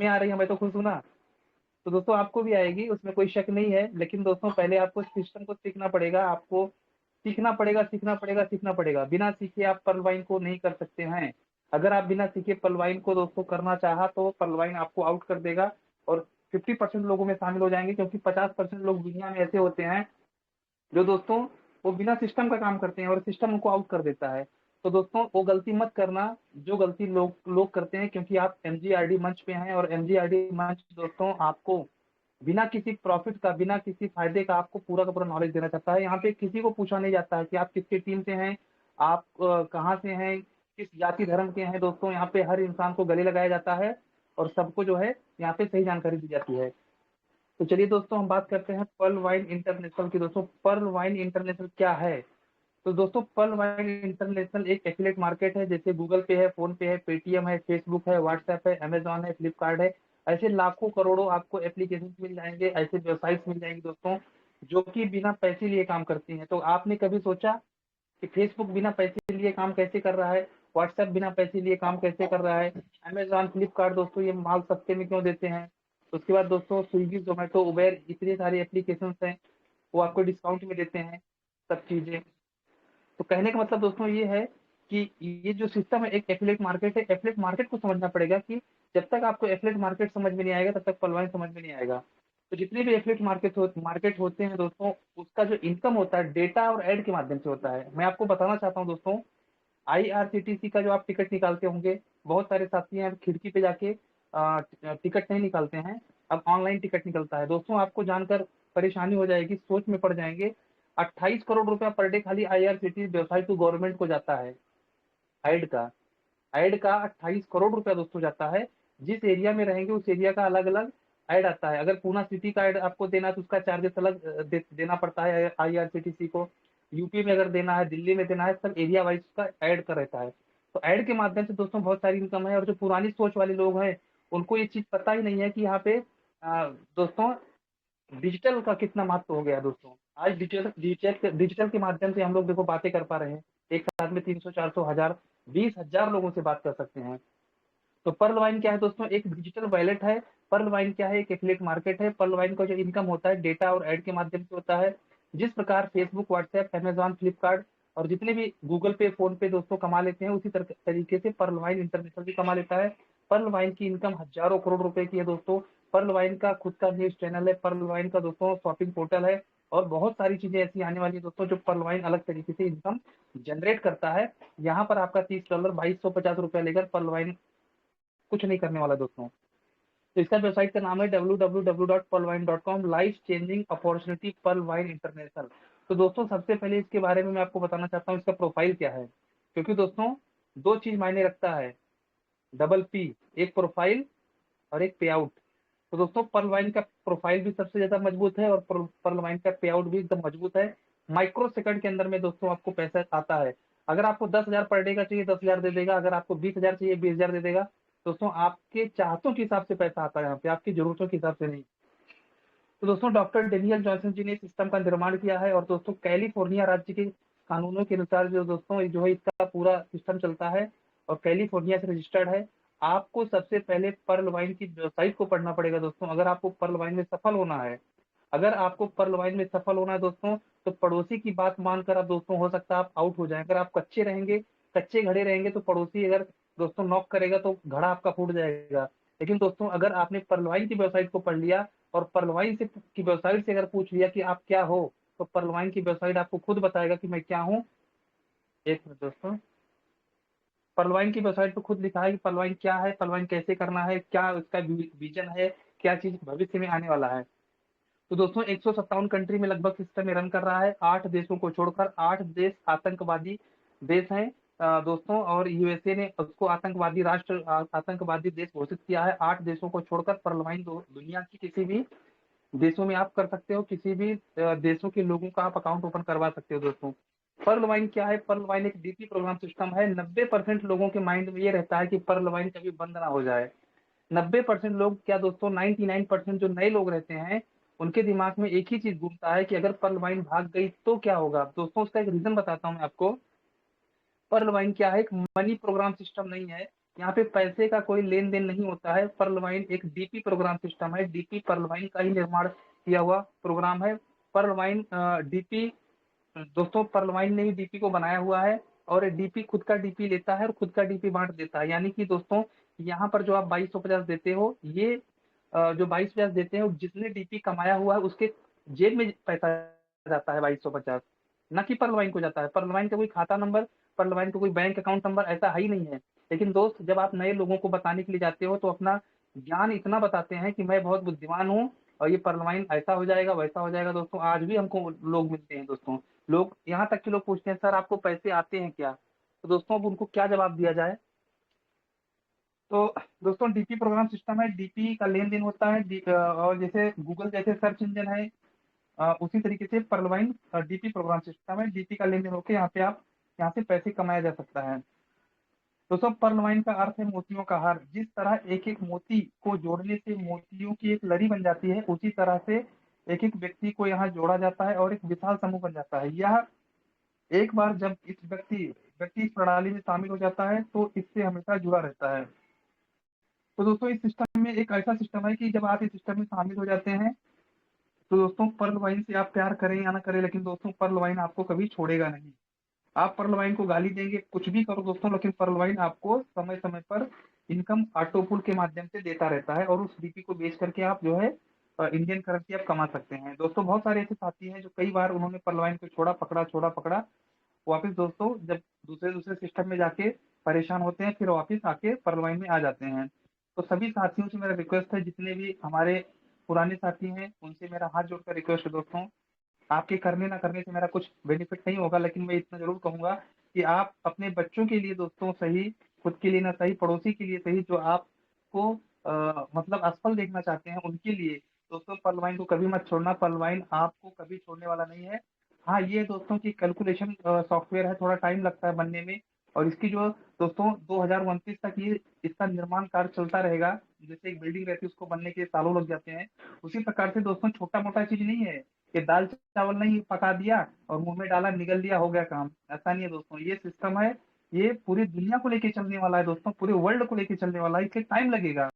में आ रही है, मैं तो खुश हूँ ना। तो दोस्तों आपको भी आएगी, उसमें कोई शक नहीं है, लेकिन दोस्तों पहले आपको सिस्टम को सीखना पड़ेगा, आपको सीखना पड़ेगा, सीखना पड़ेगा, सीखना पड़ेगा। बिना सीखे आप पर्ल को नहीं कर सकते हैं। अगर आप बिना सीखे पर्ल को दोस्तों करना चाहा तो पर्ल आपको आउट कर देगा, और 50% लोगों में शामिल हो जाएंगे, क्योंकि 50% लोग दुनिया में ऐसे होते हैं जो दोस्तों वो बिना सिस्टम का काम करते हैं और सिस्टम उनको आउट कर देता है। तो दोस्तों वो गलती मत करना जो गलती लोग लोग करते हैं, क्योंकि आप एमजीआरडी मंच पे हैं, और एमजीआरडी मंच दोस्तों आपको बिना किसी प्रॉफिट का, बिना किसी फायदे का आपको पूरा का पूरा नॉलेज देना चाहता है। यहाँ पे किसी को पूछा नहीं जाता है कि आप किसके टीम से हैं, आप कहाँ से हैं, किस जाति धर्म के हैं। दोस्तों यहाँ पे हर इंसान को गले लगाया जाता है, और सबको जो है यहाँ पे सही जानकारी दी जाती है। तो चलिए दोस्तों हम बात करते हैं पर्ल वाइन इंटरनेशनल की। दोस्तों पर्ल वाइन इंटरनेशनल क्या है? तो दोस्तों पर्ल वाइन इंटरनेशनल एक एफिलिएट मार्केट है, जैसे गूगल पे है, फोन पे है, पेटीएम है, फेसबुक है, व्हाट्सएप है, अमेजॉन है, फ्लिपकार्ट है। ऐसे लाखों करोड़ों आपको एप्लीकेशन मिल जाएंगे, ऐसे वेबसाइट्स मिल जाएंगी दोस्तों, जो कि बिना पैसे लिए काम करती हैं। तो आपने कभी सोचा कि फेसबुक बिना पैसे लिए काम कैसे कर रहा है, व्हाट्सएप बिना पैसे लिए काम कैसे कर रहा है, अमेजॉन फ्लिपकार्ट दोस्तों ये माल सस्ते में क्यों देते हैं? उसके बाद दोस्तों स्विगी जोमेटो उबेर इतने सारे एप्लीकेशन हैं, वो आपको डिस्काउंट में देते हैं सब चीजें। तो कहने का मतलब दोस्तों ये है कि ये जो सिस्टम है एक एफिलिएट मार्केट है। एफिलिएट मार्केट को समझना पड़ेगा कि जब तक आपको एफिलिएट मार्केट समझ में नहीं आएगा तब तक पलवान समझ में नहीं आएगा। तो जितने भी एफिलिएट मार्केट होते हैं दोस्तों, उसका जो इनकम होता है डेटा और एड के माध्यम से होता है। मैं आपको बताना चाहता हूँ दोस्तों, आईआरसीटीसी का जो आप टिकट निकालते होंगे, बहुत सारे साथी हैं खिड़की पे जाके टिकट नहीं निकालते हैं, अब ऑनलाइन टिकट निकलता है। दोस्तों आपको जानकर परेशानी हो जाएगी, सोच में पड़ जाएंगे। 28 करोड़ रुपया पर डे खाली आईआरसीटीसी व्यवसाय टू गवर्नमेंट को जाता है। एड का एड का 28 करोड़ रुपया दोस्तों जाता है। जिस एरिया में रहेंगे उस एरिया का अलग अलग एड आता है। अगर पूना सिटी का एड आपको देना है तो उसका चार्जेस अलग देना पड़ता है आईआरसीटीसी को। यूपी में अगर देना है, दिल्ली में देना है, सब एरिया वाइज का एड का रहता है। तो एड के माध्यम से दोस्तों बहुत सारी इनकम है। और जो पुरानी सोच वाले लोग हैं उनको ये चीज पता ही नहीं है कि यहाँ पे दोस्तों डिजिटल का कितना महत्व हो गया दोस्तों। आज डिजिटल के माध्यम से हम लोग देखो बातें कर पा रहे हैं, एक साथ में 300 400 हजार 20,000 लोगों से बात कर सकते हैं। तो पर्ल वाइन क्या है दोस्तों? एक डिजिटल वॉलेट है। पर्ल वाइन क्या है? एक एफिलिएट मार्केट है। पर्ल वाइन का जो इनकम होता है डेटा और एड के माध्यम से होता है। जिस प्रकार फेसबुक, व्हाट्सएप, अमेजॉन, फ्लिपकार्ट और जितने भी गूगल पे, फोन पे दोस्तों कमा लेते हैं, उसी तरीके से पर्ल वाइन इंटरनेशनल भी कमा लेता है। पर्ल वाइन की इनकम हजारों करोड़ रुपए की है दोस्तों। पर्ल वाइन का खुद का न्यूज चैनल है, पर्ल वाइन का दोस्तों शॉपिंग पोर्टल है, और बहुत सारी चीजें ऐसी आने वाली है दोस्तों जो पर्ल वाइन अलग तरीके से इनकम जनरेट करता है। यहाँ पर आपका $30 2250 लेकर पर्ल वाइन कुछ नहीं करने वाला दोस्तों। तो इसका वेबसाइट का नाम है www.pearlwine.com, life changing opportunity Pearl Wine International. तो दोस्तों सबसे पहले इसके बारे में मैं आपको बताना चाहता हूँ इसका प्रोफाइल क्या है, क्योंकि दोस्तों दो चीज मायने रखता है, डबल पी, एक प्रोफाइल और एक पे आउट। तो दोस्तों पर्ल वाइन का प्रोफाइल भी सबसे ज्यादा मजबूत है, और पर्ल वाइन का पे आउट भी एकदम मजबूत है। माइक्रो सेकंड के अंदर में दोस्तों आपको पैसा आता है। अगर आपको 10,000 पर डे का चाहिए 10,000 दे देगा, अगर आपको 20,000 चाहिए 20,000 दे देगा। दोस्तों आपके चाहतों के हिसाब से पैसा आता है यहाँ पे, आपकी जरूरतों के हिसाब से नहीं। तो दोस्तों डॉक्टर डेनियल जॉनसन जी ने सिस्टम का निर्माण किया है, और दोस्तों कैलिफोर्निया राज्य के कानूनों के अनुसार जो दोस्तों जो है इसका पूरा सिस्टम चलता है, और कैलिफोर्निया से रजिस्टर्ड है। आपको सबसे पहले पर्ल वाइन की वेबसाइट को पढ़ना पड़ेगा दोस्तों, अगर आपको पर्ल वाइन में सफल होना है। अगर आपको पर्ल वाइन में सफल होना है दोस्तों, तो पड़ोसी की बात मानकर आप दोस्तों हो सकता है आप आउट हो जाए। अगर आप कच्चे रहेंगे, कच्चे घड़े रहेंगे, तो पड़ोसी अगर दोस्तों नॉक करेगा तो घड़ा आपका फूट जाएगा। लेकिन दोस्तों अगर आपने पर्ल वाइन की वेबसाइट को पढ़ लिया, और पर्ल वाइन से की वेबसाइट से अगर पूछ लिया कि आप क्या हो, तो पर्ल वाइन की वेबसाइट आपको खुद बताएगा कि मैं क्या हूँ। एक मिनट दोस्तों, पर्ल वाइन की वेबसाइट पे खुद लिखा है कि पर्ल वाइन क्या है, पर्ल वाइन कैसे करना है, क्या उसका विजन है, क्या चीज भविष्य में आने वाला है। तो दोस्तों 157 कंट्री में लगभग सिस्टम में रन कर रहा है, 8 देशों को छोड़कर। 8 देश आतंकवादी देश हैं दोस्तों, और यूएसए ने उसको आतंकवादी राष्ट्र, आतंकवादी देश घोषित किया है। 8 देशों को छोड़कर पर्लवाइन दुनिया की किसी भी देशों में आप कर सकते हो, किसी भी देशों के लोगों का आप अकाउंट ओपन करवा सकते हो दोस्तों। पर्ल वाइन क्या है? पर्ल वाइन एक डीपी प्रोग्राम सिस्टम है। 90% लोगों के माइंड में ये रहता है कि पर्ल वाइन कभी बंद ना हो जाए। 90% लोग क्या दोस्तों, 99% जो नए लोग रहते हैं उनके दिमाग में एक ही चीज घूमता है कि अगर पर्ल वाइन भाग गई तो क्या होगा। दोस्तों उसका एक रीजन बताता हूँ मैं आपको। पर्ल वाइन क्या है? एक मनी प्रोग्राम सिस्टम नहीं है, यहाँ पे पैसे का कोई लेन देन नहीं होता है। पर्लवाइन एक डीपी प्रोग्राम सिस्टम है, डीपी पर्लवाइन का ही निर्माण किया हुआ प्रोग्राम है। पर्लवाइन डीपी दोस्तों पर्लवाइन ने ही डीपी को बनाया हुआ है, और डीपी खुद का डीपी लेता है और खुद का डीपी बांट देता है। यानी कि दोस्तों यहाँ पर जो आप 2250 देते हो, ये जो 2250 देते हो, जिसने डीपी कमाया हुआ है उसके जेब में पैसा जाता है 2250, न कि पर्लवाइन को जाता है। पर्लवाइन का कोई खाता नंबर, पर्लवाइन का कोई बैंक अकाउंट नंबर ऐसा है ही नहीं है। लेकिन दोस्त जब आप नए लोगों को बताने के लिए जाते हो तो अपना ज्ञान इतना बताते हैं कि मैं बहुत बुद्धिमान हूँ और ये पर्लवाइन ऐसा हो जाएगा वैसा हो जाएगा। दोस्तों आज भी हमको लोग मिलते हैं, दोस्तों लोग यहाँ तक के लोग पूछते हैं सर आपको पैसे आते हैं क्या। तो दोस्तों अब उनको क्या जवाब दिया जाए। तो दोस्तों डीपी प्रोग्राम सिस्टम है, डीपी का लेन देन होता है। और जैसे गूगल जैसे सर्च इंजन है, उसी तरीके से पर्लवाइन डीपी प्रोग्राम सिस्टम है। डीपी का लेन देन होकर यहाँ पे आप यहाँ से पैसे कमाया जा सकता है। दोस्तों पर्लवाइन का अर्थ है मोतियों का हार। जिस तरह एक एक मोती को जोड़ने से मोतियों की एक लड़ी बन जाती है, उसी तरह से एक एक व्यक्ति को यहाँ जोड़ा जाता है और एक विशाल समूह बन जाता है। यह एक बार जब इस व्यक्ति व्यक्ति इस प्रणाली में शामिल हो जाता है तो इससे हमेशा जुड़ा रहता है। तो दोस्तों इस सिस्टम में एक ऐसा सिस्टम है कि जब आप इस सिस्टम में शामिल हो जाते हैं तो दोस्तों पर्ल वाइन से आप प्यार करें या ना करें, लेकिन दोस्तों पर्ल वाइन आपको कभी छोड़ेगा नहीं। आप पर्ल वाइन को गाली देंगे, कुछ भी करो दोस्तों, लेकिन पर्ल वाइन आपको समय समय पर इनकम ऑटोपुल के माध्यम से देता रहता है, और उस डीपी को बेच करके आप जो है इंडियन करेंसी आप कमा सकते हैं। दोस्तों बहुत सारे ऐसे साथी हैं जो कई बार उन्होंने पर्ल वाइन को छोड़ा पकड़ा, वापस दोस्तों जब दूसरे दूसरे सिस्टम में जाके परेशान होते हैं फिर वापस आके पर्ल वाइन में आ जाते हैं। तो सभी साथियों से मेरा रिक्वेस्ट है, जितने भी हमारे पुराने साथी हैं उनसे मेरा हाथ जोड़कर रिक्वेस्ट है दोस्तों, आपके करने ना करने से मेरा कुछ बेनिफिट नहीं होगा, लेकिन मैं इतना जरूर कहूंगा कि आप अपने बच्चों के लिए दोस्तों सही, खुद के लिए ना सही, पड़ोसी के लिए सही, जो आपको मतलब असफल देखना चाहते हैं उनके लिए दोस्तों पर्लवाइन को कभी मत छोड़ना। पर्लवाइन आपको कभी छोड़ने वाला नहीं है। हाँ ये दोस्तों की कैलकुलेशन सॉफ्टवेयर है, थोड़ा टाइम लगता है बनने में, और इसकी जो दोस्तों 2029 तक ये इसका निर्माण कार्य चलता रहेगा। जैसे एक बिल्डिंग रहती है उसको बनने के सालों लग जाते हैं, उसी प्रकार से दोस्तों छोटा मोटा चीज नहीं है। ये दाल चावल नहीं पका दिया और मुंह में डाला निगल दिया हो गया काम, ऐसा नहीं है दोस्तों। ये सिस्टम है, ये पूरी दुनिया को लेके चलने वाला है दोस्तों, पूरे वर्ल्ड को लेके चलने वाला है, इसलिए टाइम लगेगा।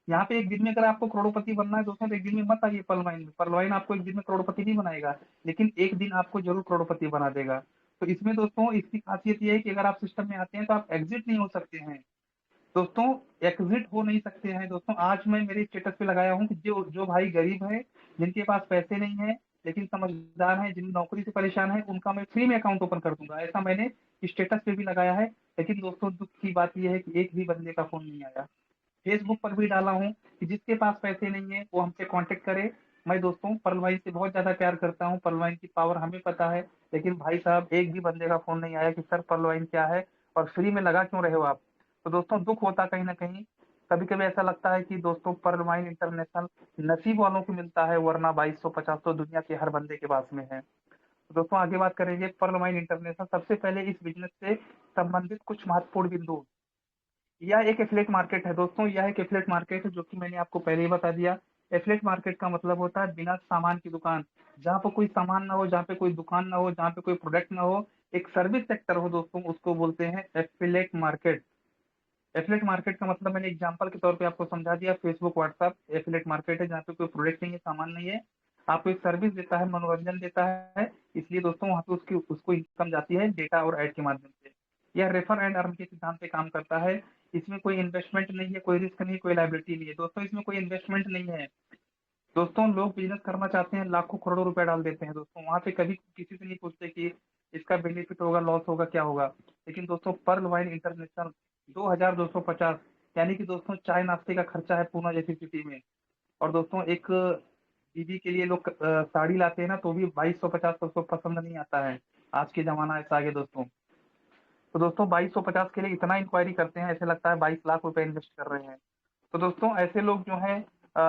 यहाँ पे एक दिन में अगर आपको करोड़पति बनना है दोस्तों तो एक दिन में मत आइए पर्लवाइन में, पर्लवाइन आपको एक दिन में करोड़पति नहीं बनाएगा, लेकिन एक दिन आपको जरूर करोड़पति बना देगा। तो इसमें दोस्तों इसकी खासियत ये है कि अगर आप सिस्टम में आते हैं तो आप एग्जिट नहीं हो सकते हैं दोस्तों, एग्जिट हो नहीं सकते हैं दोस्तों। आज मैं मेरे स्टेटस पे लगाया हूँ कि जो जो भाई गरीब है, जिनके पास पैसे नहीं है लेकिन समझदार है, जिन नौकरी से परेशान है, उनका मैं फ्री में अकाउंट ओपन कर दूंगा, ऐसा मैंने स्टेटस पे भी लगाया है। लेकिन दोस्तों दुख की बात यह है कि एक भी बंदे का फोन नहीं आया। फेसबुक पर भी डाला हूँ कि जिसके पास पैसे नहीं है वो हमसे कांटेक्ट करे। मैं दोस्तों पर्ल भाई से बहुत ज्यादा प्यार करता हूँ, पर्ल वाइन की पावर हमें पता है, लेकिन भाई साहब एक भी बंदे का फोन नहीं आया कि सर पर्ल वाइन क्या है और फ्री में लगा क्यों रहे हो आप। तो दोस्तों दुख होता कहीं ना कहीं, कभी कभी ऐसा लगता है कि दोस्तों पर्ल वाइन इंटरनेशनल नसीब वालों को मिलता है, वरना 2250 तो दुनिया के हर बंदे के पास में है। तो दोस्तों आगे बात करेंगे पर्ल वाइन इंटरनेशनल। सबसे पहले इस बिजनेस से संबंधित कुछ महत्वपूर्ण बिंदु। यह एक एफिलिएट मार्केट है दोस्तों, यह एक एफिलिएट मार्केट है जो कि मैंने आपको पहले ही बता दिया। एफिलिएट मार्केट का मतलब होता है बिना सामान की दुकान, जहाँ पर कोई सामान ना हो, जहाँ पे कोई दुकान ना हो, जहाँ पे कोई प्रोडक्ट ना हो, एक सर्विस सेक्टर हो दोस्तों, उसको बोलते हैं एफिलिएट मार्केट। एफिलिएट मार्केट का मतलब मैंने एग्जांपल के तौर पे आपको समझा दिया, फेसबुक व्हाट्सएप एफिलिएट मार्केट है, जहाँ पे कोई प्रोडक्ट नहीं है, सामान नहीं है, आपको एक सर्विस देता है, मनोरंजन देता है, इसलिए दोस्तों वहाँ पे उसकी उसको इनकम जाती है डेटा और एड के माध्यम से। यह रेफर एंड अर्न के सिद्धांत पे काम करता है। इसमें कोई इन्वेस्टमेंट नहीं है, कोई रिस्क नहीं, कोई लाइबिलिटी नहीं है दोस्तों, इसमें कोई इन्वेस्टमेंट नहीं है दोस्तों। लोग बिजनेस करना चाहते हैं, लाखों करोड़ों रुपए डाल देते हैं दोस्तों, वहां पे कभी किसी से नहीं पूछते कि इसका बेनिफिट होगा, लॉस होगा, क्या होगा। लेकिन दोस्तों पर्ल वाइन इंटरनेशनल 2250, यानी कि दोस्तों चाय नाश्ते का खर्चा है पूना जैसी सिटी में। और दोस्तों एक बीवी के लिए लोग साड़ी लाते हैं ना, तो भी 2250 तो उसको पसंद नहीं आता है। आज के जमाना ऐसा आ गया दोस्तों। तो दोस्तों 2250 के लिए इतना इंक्वायरी करते हैं, ऐसे लगता है 22 लाख रुपए इन्वेस्ट कर रहे हैं। तो दोस्तों ऐसे लोग जो हैं,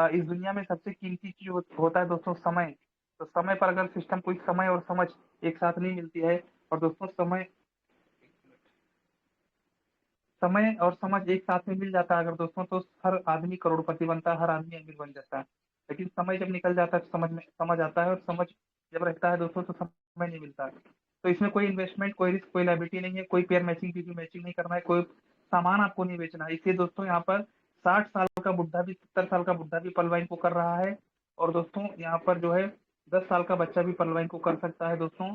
इस दुनिया में सबसे कीमती चीज होता है दोस्तों समय। तो समय पर अगर सिस्टम, कोई समय और समझ एक साथ नहीं मिलती है, और दोस्तों समय और समझ एक साथ में मिल जाता है अगर दोस्तों, तो हर आदमी करोड़पति बनता है, हर आदमी अमीर बन जाता है। लेकिन समय जब निकल जाता है तो समझ आता है, और समझ जब रहता है दोस्तों तो समय नहीं मिलता है। तो इसमें कोई इन्वेस्टमेंट, कोई रिस्क, कोई लाइबिलिटी नहीं है, कोई पेयर मैचिंग की मैचिंग नहीं करना है, कोई सामान आपको नहीं बेचना है। इसलिए दोस्तों यहाँ पर 60 साल का बुढ़ा भी, 70 साल का बुढ़ा भी पलवाइन को कर रहा है, और दोस्तों यहाँ पर जो है 10 साल का बच्चा भी पलवाइन को कर सकता है। दोस्तों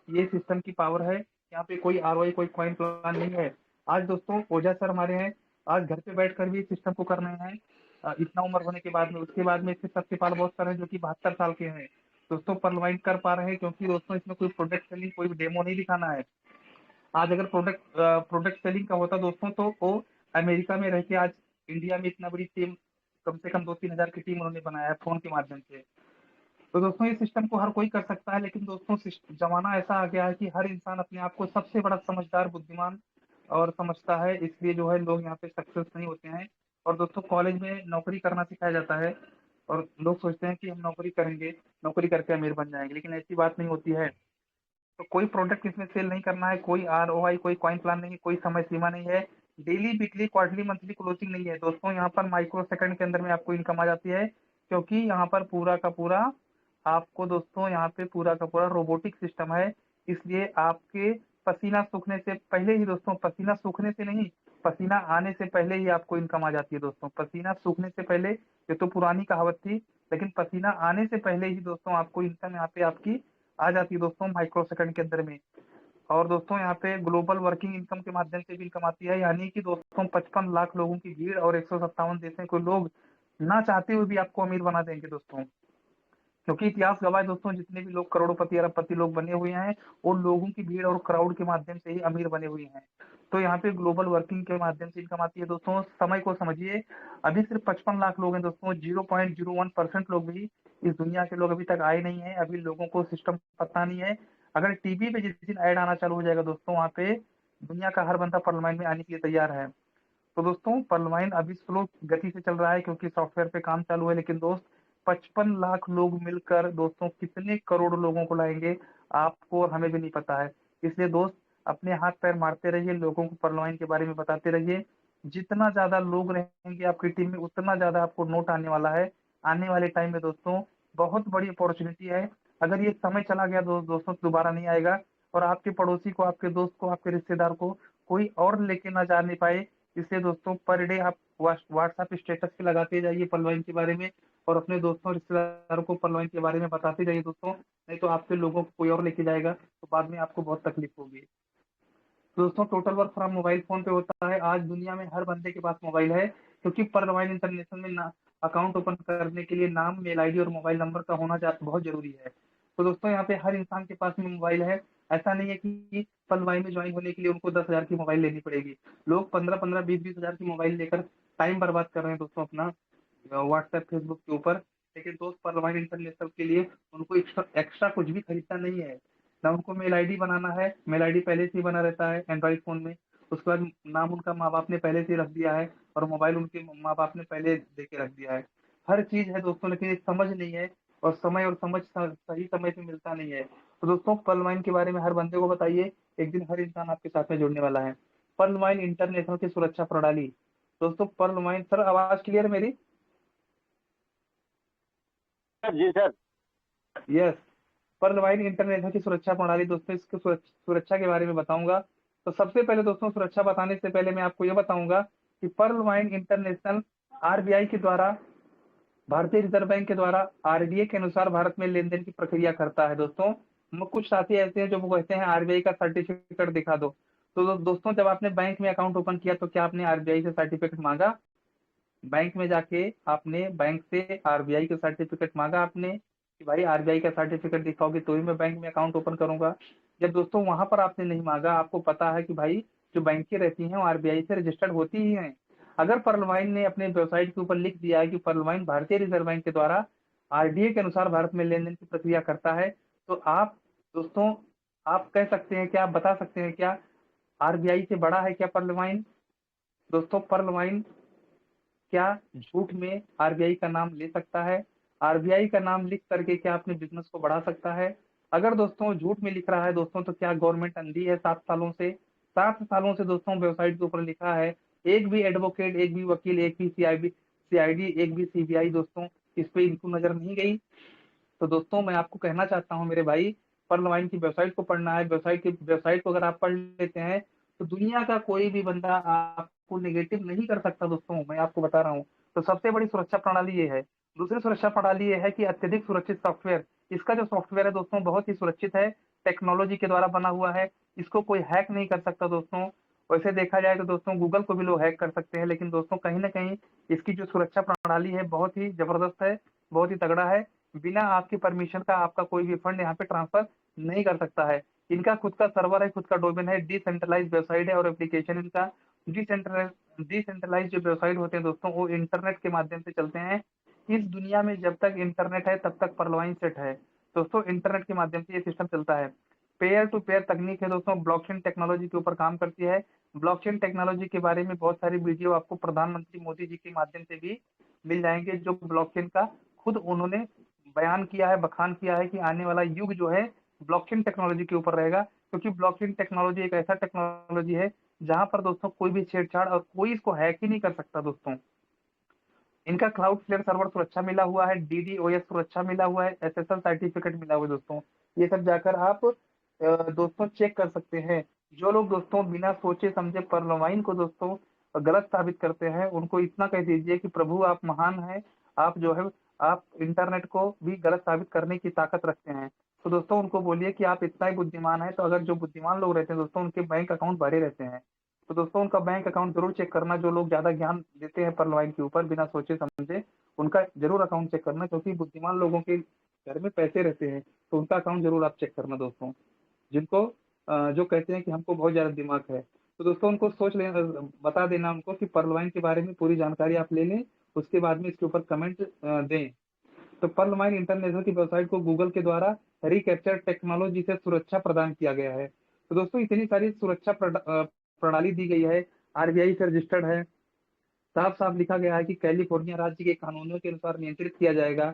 ये सिस्टम की पावर है, यहाँ पे कोई आरओआई कोई कॉइन प्लान नहीं है। आज दोस्तों ओझा सर हमारे हैं, आज घर पे बैठ कर भी सिस्टम को कर रहे हैं, इतना उम्र होने के बाद में। उसके बाद में इसके सत्यपाल बहुत सर हैं जो कि 72 साल के हैं, दोस्तों पलवाइन कर पा रहे हैं, क्योंकि दोस्तों इसमें कोई प्रोडक्ट सेलिंग, कोई डेमो नहीं दिखाना है। आज अगर प्रोडक्ट सेलिंग का होता दोस्तों, तो वो अमेरिका में रह के आज इंडिया में इतना बड़ी टीम, कम से कम 2-3 हजार की टीम उन्होंने बनाया है फोन के माध्यम से। तो दोस्तों ये सिस्टम को हर कोई कर सकता है, लेकिन दोस्तों जमाना ऐसा आ गया है कि हर इंसान अपने आप को सबसे बड़ा समझदार, बुद्धिमान और समझता है, इसलिए जो है लोग यहाँ पे सक्सेस नहीं होते हैं। और दोस्तों कॉलेज में नौकरी करना सिखाया जाता है, और लोग सोचते हैं कि हम नौकरी करेंगे, नौकरी करके अमीर बन जाएंगे, लेकिन ऐसी बात नहीं होती है। तो कोई प्रोडक्ट इसमें सेल नहीं करना है, कोई आरओआई कोई कॉइन प्लान नहीं है, कोई समय सीमा नहीं है, daily weekly quarterly monthly closing नहीं है दोस्तों। यहाँ पर माइक्रो सेकंड के अंदर में आपको इनकम आ जाती है, क्योंकि यहाँ पर पूरा का पूरा आपको दोस्तों यहाँ पे पूरा का पूरा रोबोटिक सिस्टम है। इसलिए आपके पसीना सूखने से पहले ही दोस्तों, पसीना सूखने से नहीं, पसीना आने से पहले ही आपको इनकम आ जाती है दोस्तों। पसीना सूखने से पहले, ये तो पुरानी कहावत थी, लेकिन पसीना आने से पहले ही दोस्तों आपको इनकम यहाँ पे आपकी आ जाती है दोस्तों माइक्रो सेकंड के अंदर में। और दोस्तों यहाँ पे ग्लोबल वर्किंग इनकम के माध्यम से भी इनकम आती है, यानी कि दोस्तों 55 लाख लोगों की भीड़ और 157 देशों के लोग ना चाहते हुए भी आपको अमीर बना देंगे दोस्तों। क्योंकि इतिहास गवाह है दोस्तों, जितने भी लोग करोड़पति अरबपति लोग बने हुए हैं, वो लोगों की भीड़ और क्राउड के माध्यम से ही अमीर बने हुए हैं। तो यहाँ पे ग्लोबल वर्किंग के माध्यम से इनकम आती है दोस्तों। समय को समझिए, अभी सिर्फ 55 लाख लोग हैं दोस्तों, 0.01% लोग भी इस दुनिया के लोग अभी तक आए नहीं है, अभी लोगों को सिस्टम पता नहीं है। अगर टीवी पे जिस दिन ऐड आना चालू हो जाएगा दोस्तों, वहाँ पे दुनिया का हर बंदा परलमाइन में आने के लिए तैयार है। तो दोस्तों परलमाइन अभी स्लो गति से चल रहा है, क्योंकि सॉफ्टवेयर पे काम चालू है, लेकिन दोस्त 55 लाख लोग मिलकर दोस्तों कितने करोड़ लोगों को लाएंगे, आपको और हमें भी नहीं पता है। इसलिए दोस्त अपने हाथ पैर मारते रहिए, लोगों को परलमाइन के बारे में बताते रहिए। जितना ज्यादा लोग रहेंगे आपकी टीम में, उतना ज्यादा आपको नोट आने वाला है। आने वाले टाइम में दोस्तों बहुत बड़ी अपॉर्चुनिटी है। अगर ये समय चला गया दोस्तों तो दोबारा नहीं आएगा, और आपके पड़ोसी को, आपके दोस्त को, आपके रिश्तेदार को कोई और लेके ना जा नहीं पाए। इसलिए दोस्तों पर डे आप व्हाट्सएप स्टेटस पे लगाते जाइए पलवाइन के बारे में, और अपने दोस्तों रिश्तेदारों को पलवाइन के बारे में बताते जाइए दोस्तों, नहीं तो आपके लोगों को कोई और लेके जाएगा, तो बाद में आपको बहुत तकलीफ होगी। दोस्तों total work from mobile phone पे होता है। आज दुनिया में हर बंदे के पास मोबाइल है, क्योंकि परलवाइन इंटरनेशनल में अकाउंट ओपन करने के लिए नाम, मेल आईडी और मोबाइल नंबर का होना बहुत जरूरी है। तो दोस्तों यहाँ पे हर इंसान के पास में मोबाइल है। ऐसा नहीं है कि पलवाइन में ज्वाइन होने के लिए उनको 10 हजार की मोबाइल लेनी पड़ेगी। लोग 15-15, 20-20 हजार की मोबाइल लेकर टाइम बर्बाद कर रहे हैं दोस्तों अपना व्हाट्सएप फेसबुक के ऊपर। लेकिन दोस्त परलवाइन इंटरनेशनल के लिए उनको एक्स्ट्रा कुछ भी खरीदना नहीं है, ना उनको मेल आईडी बनाना है, मेल आईडी पहले से ही बना रहता है एंड्रॉइड फोन में। उसके बाद नाम उनका माँ बाप ने पहले से ही रख दिया है, और मोबाइल उनके माँ बाप ने पहले दे के रख दिया है। हर चीज है दोस्तों, लेकिन ये समझ नहीं है, और समय और समझ सही समय पे मिलता नहीं है। तो दोस्तों पर्ल के बारे में हर बंदे को बताइए, एक दिन हर इंसान आपके साथ में जुड़ने वाला है। पर्ल इंटरनेशनल की सुरक्षा प्रणाली। दोस्तों पर्ल सर, आवाज क्लियर है मेरी? जी सर। यस। पर्ल इंटरनेशनल की सुरक्षा प्रणाली दोस्तों, इसकी सुरक्षा के बारे में बताऊंगा। तो सबसे पहले दोस्तों सुरक्षा बताने से पहले मैं आपको यह बताऊंगा कि पर्ल इंटरनेशनल आरबीआई के द्वारा, भारतीय रिजर्व बैंक के द्वारा आरडीए के अनुसार भारत में लेन देन की प्रक्रिया करता है दोस्तों। कुछ साथी ऐसे हैं जो वो कहते हैं आरबीआई का सर्टिफिकेट दिखा दो। तो दोस्तों जब आपने बैंक में अकाउंट ओपन किया तो क्या आपने आरबीआई से सर्टिफिकेट मांगा? बैंक में जाके आपने बैंक से आरबीआई का सर्टिफिकेट मांगा आपने, कि भाई आरबीआई का सर्टिफिकेट दिखाओगे तो ही मैं बैंक में अकाउंट ओपन करूंगा? जब दोस्तों वहां पर आपने नहीं मांगा, आपको पता है कि भाई जो बैंकें रहती हैं वो आरबीआई से रजिस्टर्ड होती ही हैं। अगर पर्लवाइन ने अपने वेबसाइट के ऊपर लिख दिया है कि पर्लवाइन भारतीय रिजर्व बैंक के द्वारा आरडीए के अनुसार भारत में लेन देन की प्रक्रिया करता है, तो आप दोस्तों, आप कह सकते हैं क्या, आप बता सकते हैं क्या आरबीआई से बड़ा है क्या पर्लवाइन? दोस्तों पर्लवाइन क्या झूठ में आरबीआई का नाम ले सकता है? आरबीआई का नाम लिख करके क्या अपने बिजनेस को बढ़ा सकता है? अगर दोस्तों झूठ में लिख रहा है दोस्तों, तो क्या गवर्नमेंट अंधी है 7 सालों से? 7 सालों से दोस्तों वेबसाइट के ऊपर लिखा है, एक भी एडवोकेट, एक भी वकील, एक भी सीआईडी, एक भी सीबीआई दोस्तों इस पे इनको नजर नहीं गई। तो दोस्तों मैं आपको कहना चाहता हूँ मेरे भाई, पर्लवाइन की वेबसाइट को पढ़ना है। वेबसाइट को अगर आप पढ़ लेते हैं, तो दुनिया का कोई भी बंदा आपको आपको नेगेटिव नहीं कर सकता दोस्तों, मैं आपको बता रहा हूँ। तो सबसे बड़ी सुरक्षा प्रणाली ये है। दूसरी सुरक्षा प्रणाली ये है कि अत्यधिक सुरक्षित सॉफ्टवेयर। इसका जो सॉफ्टवेयर है दोस्तों बहुत ही सुरक्षित है, टेक्नोलॉजी के द्वारा बना हुआ है, इसको कोई हैक नहीं कर सकता दोस्तों। वैसे देखा जाए तो दोस्तों गूगल को भी लोग हैक कर सकते हैं, लेकिन दोस्तों कहीं न कहीं इसकी जो सुरक्षा प्रणाली है बहुत ही ज़बरदस्त है, बहुत ही तगड़ा है। बिना आपकी परमिशन का आपका कोई भी फंड यहाँ पे ट्रांसफर नहीं कर सकता है। इनका खुद का सर्वर है, खुद का डोमेन है, डिसेंट्रलाइज़्ड वेबसाइट है और एप्लीकेशन इनका डिसेंट्रलाइज़्ड जो वेबसाइट होते हैं दोस्तों वो इंटरनेट के माध्यम से चलते हैं। इस दुनिया में जब तक इंटरनेट है तब तक पर्लवाइन सेट है। दोस्तों इंटरनेट के माध्यम से ये सिस्टम चलता है। पेयर टू पेयर तकनीक है दोस्तों, ब्लॉकचेन टेक्नोलॉजी के ऊपर काम करती है। ब्लॉकचेन टेक्नोलॉजी के बारे में बहुत सारी वीडियो आपको प्रधानमंत्री मोदी जी के माध्यम से भी मिल जाएँगे, जो ब्लॉकचेन का खुद उन्होंने बयान किया है, बखान किया है कि आने वाला युग जो है ब्लॉकचेन टेक्नोलॉजी के ऊपर रहेगा, क्योंकि ब्लॉकचेन टेक्नोलॉजी एक ऐसा टेक्नोलॉजी है जहाँ पर दोस्तों कोई भी छेड़छाड़ और कोई इसको हैक ही नहीं कर सकता दोस्तों। इनका क्लाउडफ्लेयर सर्वर सुरक्षा मिला हुआ है, डीडीओएस सुरक्षा मिला हुआ है, एसएसएल सर्टिफिकेट मिला हुआ है दोस्तों। ये सब जाकर आप दोस्तों चेक कर सकते हैं। जो लोग दोस्तों बिना सोचे समझे परलवाइन को दोस्तों गलत साबित करते हैं, उनको इतना कह दीजिए कि प्रभु आप महान हैं, आप जो है आप इंटरनेट को भी गलत साबित करने की ताकत रखते हैं। तो दोस्तों उनको बोलिए कि आप इतना ही बुद्धिमान हैं, तो अगर जो बुद्धिमान लोग रहते हैं दोस्तों उनके बैंक अकाउंट भरे रहते हैं। तो दोस्तों उनका बैंक अकाउंट जरूर चेक करना, जो लोग ज्यादा ज्ञान देते हैं परलवाइन के ऊपर बिना सोचे समझे, उनका जरूर अकाउंट चेक करना, क्योंकि बुद्धिमान लोगों के घर में पैसे रहते हैं, तो उनका अकाउंट जरूर आप चेक करना दोस्तों। जिनको जो कहते हैं कि हमको बहुत ज्यादा दिमाग है, तो दोस्तों उनको सोच लेना, बता देना उनको कि पर्लवाइन के बारे में पूरी जानकारी आप ले लें, उसके बाद में इसके ऊपर कमेंट दें। तो पर्लवाइन इंटरनेशनल की वेबसाइट को गूगल के द्वारा रिकैप्चर टेक्नोलॉजी से सुरक्षा प्रदान किया गया है। तो दोस्तों इतनी सारी सुरक्षा प्रणाली दी गई है, आरबीआई से रजिस्टर्ड है, साफ साफ लिखा गया है कि कैलिफोर्निया राज्य के कानूनों के अनुसार नियंत्रित किया जाएगा।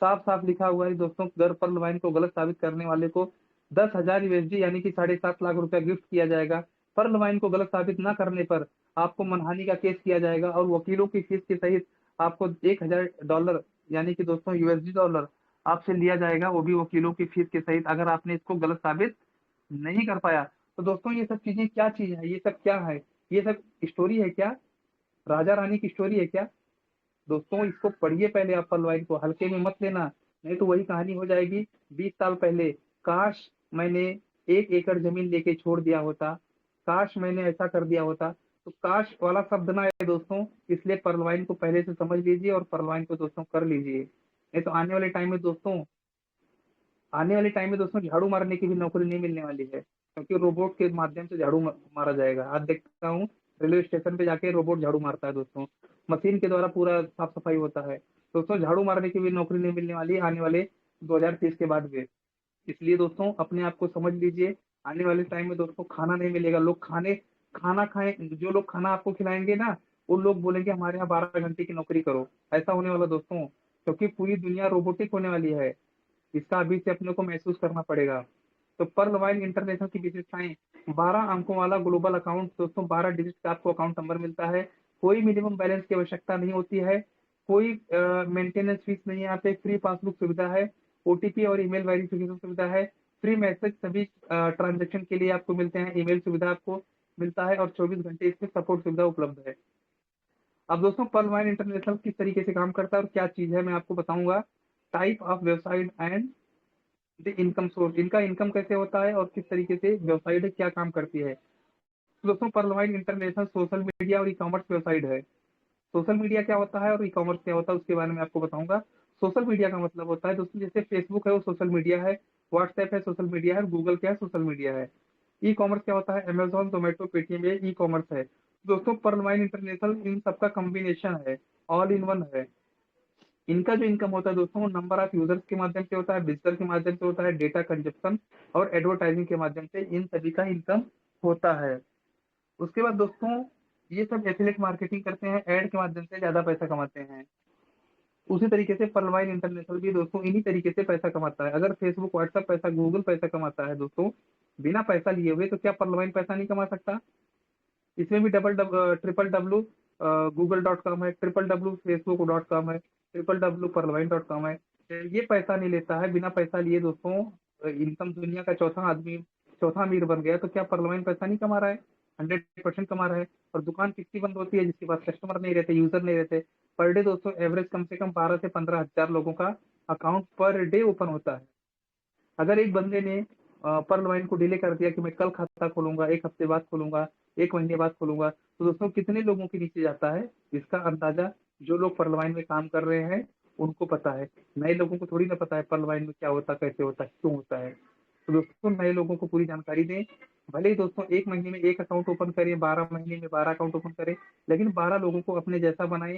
साफ साफ लिखा हुआ है दोस्तों, अगर पर्लवाइन को गलत साबित करने वाले को 10,000 यूएसडी यानी कि 7.5 लाख रुपया गिफ्ट किया जाएगा। पर्लवाइन को गलत साबित न करने पर आपको मनहानि का केस किया जाएगा और वकीलों की फीस के सहित आपको $1,000 यानी कि दोस्तों यूएसडी डॉलर आपसे लिया जाएगा, वो भी वकीलों की फीस के सहित, अगर आपने इसको गलत साबित नहीं कर पाया। तो दोस्तों ये सब चीजें क्या चीज है, ये सब क्या है, ये सब स्टोरी है क्या, राजा रानी की स्टोरी है क्या? दोस्तों इसको पढ़िए पहले, आप पलवाइन को हल्के में मत लेना, नहीं तो वही कहानी हो जाएगी 20 साल पहले। काश मैंने 1 एकड़ जमीन लेके छोड़ दिया होता, काश मैंने ऐसा कर दिया होता। तो काश वाला शब्द ना है दोस्तों, इसलिए परलवाइन को पहले से समझ लीजिए और परलवाइन को दोस्तों कर लीजिए, नहीं तो आने वाले टाइम में दोस्तों झाड़ू मारने की भी नौकरी नहीं मिलने वाली है, क्योंकि रोबोट के माध्यम से झाड़ू मारा जाएगा। आज देखता हूँ रेलवे स्टेशन पे जाके रोबोट झाड़ू मारता है दोस्तों, मशीन के द्वारा पूरा साफ सफाई होता है। दोस्तों झाड़ू मारने की भी नौकरी नहीं मिलने वाली है आने वाले 2030 के बाद में। इसलिए दोस्तों अपने आप को समझ लीजिए, आने वाले टाइम में दोस्तों खाना नहीं मिलेगा, लोग खाना खाए, जो लोग खाना आपको खिलाएंगे ना, उन लोग बोलेंगे हमारे यहाँ 12 घंटे की नौकरी करो। ऐसा होने वाला दोस्तों, क्योंकि पूरी दुनिया रोबोटिक होने वाली है, इसका अभी से अपने को महसूस करना पड़ेगा। तो पर्लवाइन इंटरनेशनल की विशेषताएं, 12 अंकों वाला ग्लोबल अकाउंट दोस्तों, 12 डिजिट का आपको अकाउंट नंबर मिलता है, कोई मिनिमम बैलेंस की आवश्यकता नहीं होती है, कोई मेंटेनेंस फीस नहीं है, यहाँ पे फ्री पासबुक सुविधा है, ओटीपी और ईमेल वेरिफिकेशन सुविधा है, फ्री मैसेज सभी ट्रांजेक्शन के लिए आपको मिलते हैं, ईमेल सुविधा आपको मिलता है और 24 घंटे इसमें सपोर्ट सुविधा उपलब्ध है। अब दोस्तों पर्लवाइन इंटरनेशनल किस तरीके से काम करता है और क्या चीज है मैं आपको बताऊंगा। Type of website and the income source, इनका इनकम कैसे होता है और किस तरीके से वेबसाइट क्या काम करती है। तो दोस्तों पर्लवाइन इंटरनेशनल सोशल मीडिया और ई कॉमर्स वेबसाइट है। सोशल मीडिया क्या होता है और ई कॉमर्स क्या होता है उसके बारे में आपको बताऊंगा। सोशल मीडिया का मतलब होता है दोस्तों, जैसे फेसबुक है वो सोशल मीडिया है, व्हाट्सएप है सोशल मीडिया है, गूगल क्या है सोशल मीडिया है। ई कॉमर्स क्या होता है, अमेजोन जोमेटो पेटीएम ये ई कॉमर्स है। दोस्तों पर्लवाइन इंटरनेशनल इन सबका कॉम्बिनेशन है, ऑल इन वन है। इनका जो इनकम होता है दोस्तों वो नंबर ऑफ यूजर्स के माध्यम से होता है, विजिटर के माध्यम से होता है, डेटा कंजप्शन और एडवर्टाइजिंग के माध्यम से, इन सभी का इनकम होता है। उसके बाद दोस्तों ये सब एफिलिएट मार्केटिंग करते हैं, एड के माध्यम से ज्यादा पैसा कमाते हैं। उसी तरीके से पर्लवाइन इंटरनेशनल भी दोस्तों इन्हीं तरीके से पैसा कमाता है। अगर फेसबुक व्हाट्सएप पैसा, गूगल पैसा कमाता है दोस्तों बिना पैसा लिए हुए, तो क्या पर्लवाइन पैसा नहीं कमा सकता? इसमें भी ट्रिपल डब्ल्यू google.com है, www.facebook.com है, www.perlvine.com है। ये पैसा नहीं लेता है, बिना पैसा लिए दोस्तों इनकम दुनिया का चौथा अमीर बन गया, तो क्या पर्लवाइन पैसा नहीं कमा रहा है? 100% कमा रहा है। और दुकान कितनी बंद होती है जिसके पास कस्टमर नहीं रहते, यूजर नहीं रहते। पर डे दोस्तों एवरेज कम से कम 12 से 15 हजार लोगों का अकाउंट पर डे ओपन होता है। अगर एक बंदे ने पर्ल वाइन को डिले कर दिया कि मैं कल खाता खोलूंगा, 1 हफ्ते बाद खोलूंगा, 1 महीने बाद खोलूंगा, तो दोस्तों कितने लोगों के नीचे जाता है इसका अंदाजा जो लोग पर्ल वाइन में काम कर रहे हैं उनको पता है। नए लोगों को थोड़ी ना पता है पर्ल वाइन में क्या होता है, कैसे होता है, क्यों होता है। तो दोस्तों नए लोगों को पूरी जानकारी दें। भले ही दोस्तों 1 महीने में 1 अकाउंट ओपन करें, 12 महीने में 12 अकाउंट ओपन करें, लेकिन 12 लोगों को अपने जैसा बनाए,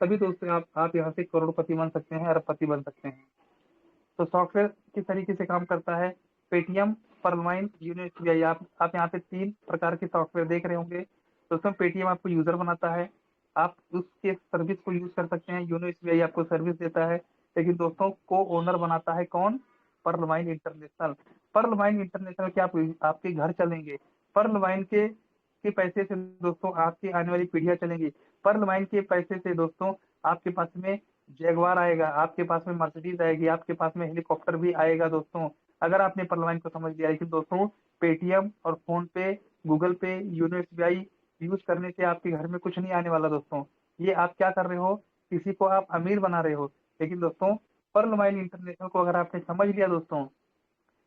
तभी दोस्तों आप यहाँ से करोड़पति बन सकते हैं, अरबपति बन सकते हैं। तो सॉफ्टवेयर किस तरीके से काम करता है, पेटीएम, पर्लमाइन, यूनो एसबीआई। आप यहाँ पे 3 प्रकार के सॉफ्टवेयर देख रहे होंगे। तो उसमें पेटीएम आपको यूजर बनाता है, आप उसके सर्विस को यूज कर सकते हैं। यूनो एसबीआई आपको सर्विस देता है, लेकिन दोस्तों को ओनर बनाता है कौन, पर्लमाइन इंटरनेशनल। पर्लमाइन इंटरनेशनल के आपके घर चलेंगे, पर्लमाइन के पैसे से दोस्तों आपकी आने वाली पीढ़ियां चलेंगी। पर्लमाइन के पैसे से दोस्तों आपके पास में जैगवार आएगा, आपके पास में मर्सिडीज आएगी, आपके पास में हेलीकॉप्टर भी आएगा दोस्तों, अगर आपने पर्लवाइन को समझ लिया। लेकिन दोस्तों पेटीएम और फोन पे, गूगल पे, यूनो एसबीआई यूज करने से आपके घर में कुछ नहीं आने वाला दोस्तों। ये आप क्या कर रहे हो, किसी को आप अमीर बना रहे हो। लेकिन दोस्तों पर्लवाइन इंटरनेशनल को अगर आपने समझ लिया दोस्तों,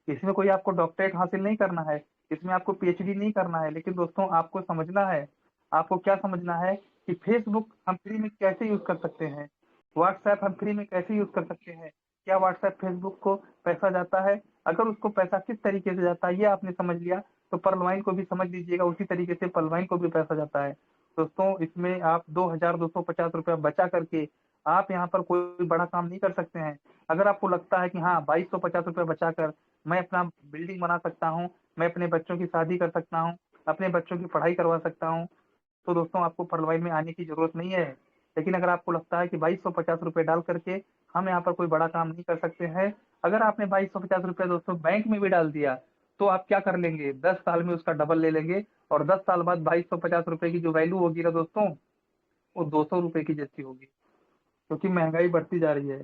इसमें कोई आपको डॉक्टरेट हासिल नहीं करना है, इसमें आपको पीएचडी नहीं करना है, लेकिन दोस्तों आपको समझना है, आपको क्या समझना है कि फेसबुक हम फ्री में कैसे यूज कर सकते हैं, व्हाट्सएप हम फ्री में कैसे यूज कर सकते हैं, क्या व्हाट्सएप फेसबुक को पैसा जाता है, अगर उसको पैसा किस तरीके से जाता है ये आपने समझ लिया, तो पर्लवाइन को भी समझ लीजिएगा, उसी तरीके से पर्लवाइन को भी पैसा जाता है। दोस्तों इसमें आप 2250 रुपया बचा करके आप यहाँ पर कोई बड़ा काम नहीं कर सकते हैं। अगर आपको लगता है कि हाँ 2250 रुपया बचा कर मैं अपना बिल्डिंग बना सकता हूँ, मैं अपने बच्चों की शादी कर सकता हूँ, अपने बच्चों की पढ़ाई करवा सकता हूँ, तो दोस्तों आपको पर्लवाइन में आने की जरूरत नहीं है। लेकिन अगर आपको लगता है कि 2250 रुपये डाल करके हम यहाँ पर कोई बड़ा काम नहीं कर सकते हैं, अगर आपने 2250 रुपया दोस्तों बैंक में भी डाल दिया, तो आप क्या कर लेंगे, 10 साल में उसका डबल ले लेंगे। और 10 साल बाद 2250 रुपये की जो वैल्यू होगी ना दोस्तों, वो 200 रुपये की जैसी होगी, क्योंकि महंगाई बढ़ती जा रही है।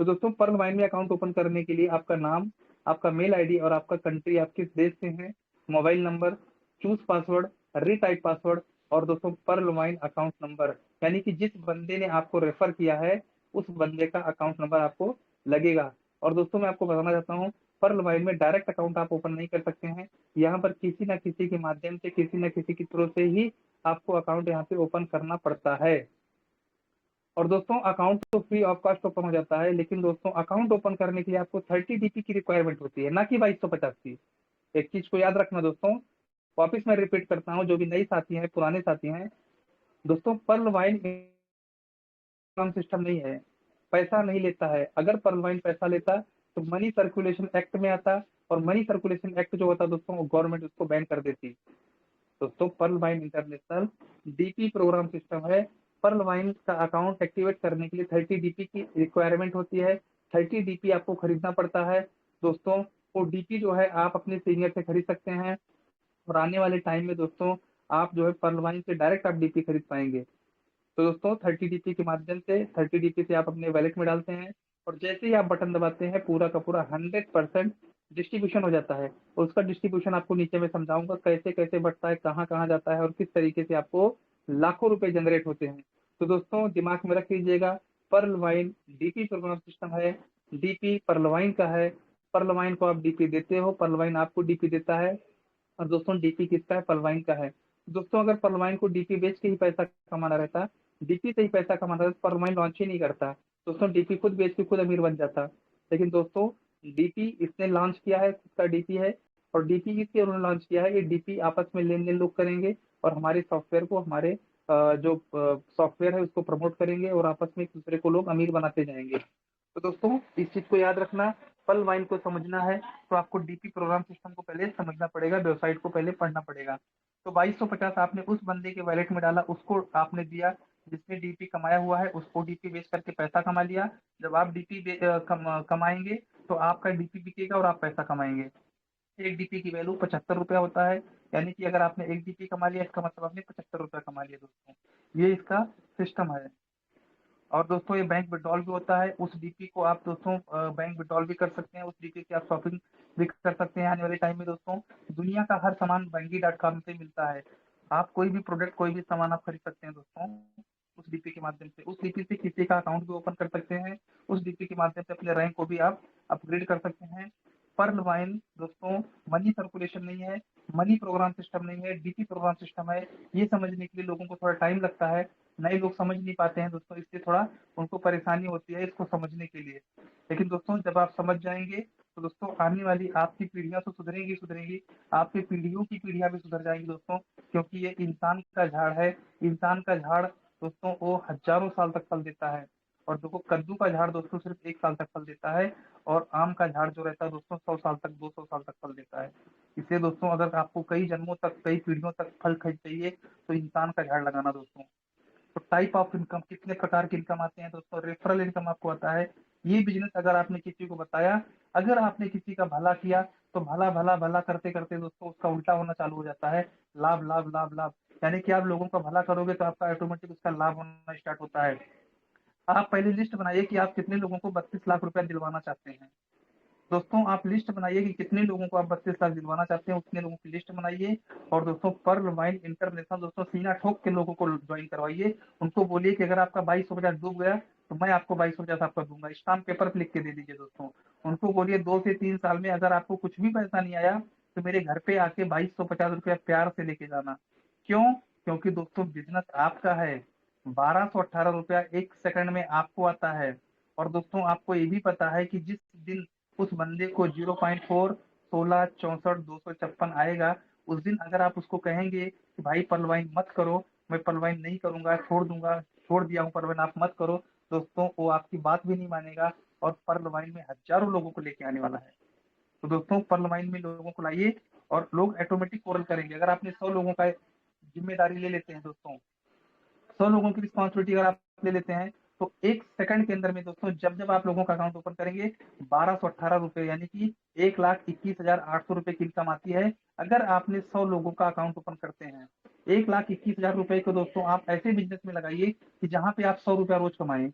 तो दोस्तों पर्ल वाइन में अकाउंट ओपन करने के लिए आपका नाम, आपका मेल आईडी और आपका कंट्री, आप किस देश से हैं, mobile number, choose password, retype password, और दोस्तों पर्ल वाइन अकाउंट नंबर, यानी कि जिस बंदे ने आपको रेफर किया है उस बंदे का अकाउंट नंबर आपको लगेगा। और दोस्तों मैं आपको बताना चाहता हूँ, पर्ल वाइन में डायरेक्ट अकाउंट आप ओपन नहीं कर सकते हैं, यहाँ पर किसी न किसी के माध्यम से, किसी न किसी के थ्रू से ही आपको अकाउंट यहाँ पे ओपन करना पड़ता है। और दोस्तों अकाउंट तो फ्री ऑफ कॉस्ट ओपन हो जाता है, लेकिन दोस्तों अकाउंट ओपन करने के लिए आपको 30 DP की रिक्वायरमेंट होती है, ना कि 2250 की। एक चीज को याद रखना दोस्तों, वापिस मैं रिपीट करता हूँ, जो भी नई साथी हैं, पुराने साथी हैं, दोस्तों पर्ल वाइन इनकम सिस्टम नहीं है, पैसा नहीं लेता है। अगर पर्ल वाइन पैसा लेता तो मनी सर्कुलेशन एक्ट में आता, और मनी सर्कुलेशन एक्ट जो होता दोस्तों वो गवर्नमेंट उसको बैन कर देती। दोस्तों Pearl Wine International DP program system है। पर्ल वाइन का अकाउंट एक्टिवेट करने के लिए 30 DP की रिक्वायरमेंट होती है, 30 DP आपको खरीदना पड़ता है दोस्तों। वो डीपी जो है आप अपने सीनियर से खरीद सकते हैं, और आने वाले टाइम में दोस्तों आप जो है पर्ल वाइन से डायरेक्ट आप डीपी खरीद पाएंगे। तो दोस्तों 30 DP के माध्यम से 30 DP से आप अपने वैलेट में डालते हैं, और जैसे ही आप बटन दबाते हैं पूरा का पूरा 100% डिस्ट्रीब्यूशन हो जाता है। उसका डिस्ट्रीब्यूशन आपको नीचे में समझाऊंगा कैसे कैसे बढ़ता है, कहाँ कहाँ जाता है, और किस तरीके से आपको लाखों रुपए जनरेट होते हैं। तो दोस्तों दिमाग में रख लीजिएगा, Pearl Wine DP program system है, डीपी पर्ल वाइन का है। पर्ल वाइन को आप डीपी देते हो, पर्ल वाइन आपको डीपी देता है। और दोस्तों डीपी किसका है, पर्लवाइन का है। दोस्तों अगर पर्लवाइन को डीपी बेच के ही पैसा कमाना रहता, डीपी से ही पैसा कमाना रहता, तो पर्लवाइन लॉन्च ही नहीं करता दोस्तों, डीपी खुद बेच के खुद अमीर बन जाता। लेकिन दोस्तों डीपी इसने लॉन्च किया है, खुद का डीपी है, और डीपी इसलिए उन्होंने लॉन्च किया है, ये डीपी आपस में लेन देन लोग करेंगे, और हमारे सॉफ्टवेयर को, हमारे जो सॉफ्टवेयर है उसको प्रमोट करेंगे, और आपस में एक दूसरे को लोग अमीर बनाते जाएंगे। तो दोस्तों इस चीज को याद रखना, पल वाइन को समझना है तो आपको डीपी प्रोग्राम सिस्टम को पहले समझना पड़ेगा, वेबसाइट को पहले पढ़ना पड़ेगा। तो 2250 आपने उस बंदे के वैलेट में डाला, उसको आपने दिया जिसने डीपी कमाया हुआ है, उसको डीपी बेच करके पैसा कमा लिया। जब आप डीपी कमाएंगे तो आपका डीपी बिकेगा और आप पैसा कमाएंगे। एक डीपी की वैल्यू 75 रुपया होता है, यानी कि अगर आपने एक डीपी कमा लिया इसका मतलब आपने 75 रुपया कमा लिया दोस्तों, ये इसका सिस्टम है। और दोस्तों ये बैंक विड्रॉल भी होता है, उस डीपी को आप दोस्तों बैंक विड्रॉल भी कर सकते हैं, उस डीपी से आप शॉपिंग भी कर सकते हैं। आने वाले टाइम में दोस्तों दुनिया का हर सामान Bangi.com से मिलता है। आप कोई भी प्रोडक्ट, कोई भी सामान आप खरीद सकते हैं दोस्तों उस डीपी के माध्यम से। उस डीपी से किसी का अकाउंट भी ओपन कर सकते हैं, उस डीपी के माध्यम से अपने रैंक को भी आप अपग्रेड कर सकते हैं। पर्ल वाइन दोस्तों मनी सर्कुलेशन नहीं है, मनी प्रोग्राम सिस्टम नहीं है, डीपी प्रोग्राम सिस्टम है। ये समझने के लिए लोगों को थोड़ा टाइम लगता है, नए लोग समझ नहीं पाते हैं दोस्तों, इसलिए थोड़ा उनको परेशानी होती है इसको समझने के लिए। लेकिन दोस्तों जब आप समझ जाएंगे तो दोस्तों आने वाली आपकी पीढ़ियां तो सुधरेंगी सुधरेंगी, आपकी पीढ़ियों की पीढ़ियां भी सुधर जाएंगी दोस्तों, क्योंकि ये इंसान का झाड़ है। इंसान का झाड़ दोस्तों वो हजारों साल तक फल देता है, और देखो कद्दू का झाड़ दोस्तों सिर्फ 1 साल तक फल देता है, और आम का झाड़ जो रहता है दोस्तों 100 साल तक, 200 साल तक फल देता है। इसलिए दोस्तों अगर आपको कई जन्मों तक, कई पीढ़ियों तक फल चाहिए तो इंसान का झाड़ लगाना दोस्तों। तो टाइप ऑफ इनकम, कितने प्रकार के इनकम आते हैं दोस्तों, रेफरल इनकम आपको आता है। ये बिजनेस अगर आपने किसी को बताया, अगर आपने किसी का भला किया, तो भला भला भला करते करते दोस्तों उसका उल्टा होना चालू हो जाता है, लाभ लाभ लाभ लाभ। यानी कि आप लोगों का भला करोगे तो आपका ऑटोमेटिक उसका लाभ होना स्टार्ट होता है। आप पहले लिस्ट बनाइए कि आप कितने लोगों को 32 लाख रुपया दिलवाना चाहते हैं। दोस्तों आप लिस्ट बनाइए कि कितने लोगों को आप 32 लाख दिलवाना चाहते हैं, उतने लोगों की लिस्ट बनाइए। और दोस्तों पर्ल वाइन इंटरनेशनल दोस्तों सीना ठोक के लोगों को ज्वाइन करवाइए। उनको बोलिए कि अगर आपका 2250 डूब गया तो मैं आपको 2250 आपका दूंगा, स्टाम्प पेपर पे लिख के दे दीजिए दोस्तों। उनको बोलिए 2 से 3 साल में अगर आपको कुछ भी पैसा नहीं आया तो मेरे घर पे आके 2250 रुपया प्यार से लेके जाना। क्यों? क्योंकि दोस्तों बिजनेस आपका है। 1218 रुपया 1 सेकंड में आपको आता है। और दोस्तों आपको ये भी पता है कि जिस दिन उस बंदे को 0.4 16 64 256 आएगा, उस दिन अगर आप उसको कहेंगे कि भाई पलवाइन मत करो, मैं पलवाइन नहीं करूंगा, छोड़ दूंगा, छोड़ दिया हूँ पलवाइन, आप मत करो, दोस्तों वो आपकी बात भी नहीं मानेगा और पलवाइन में हजारों लोगों को लेके आने वाला है। तो दोस्तों पलवाइन में लोगों को लाइए और लोग ऑटोमेटिक कोरल करेंगे। अगर आपने 100 लोगों का जिम्मेदारी ले लेते हैं दोस्तों, 100 लोगों की रिस्पॉन्सिबिलिटी अगर आप ले लेते हैं, तो 1 सेकंड के अंदर में दोस्तों जब जब आप लोगों का अकाउंट ओपन करेंगे 1218 रुपए यानी कि 1,21,800 रुपए की इनकम आती है। अगर आपने 100 लोगों का अकाउंट ओपन करते हैं, 1,21,000 रुपए को दोस्तों आप ऐसे बिजनेस में लगाइए कि जहां पे आप 100 रुपया रोज कमाएं।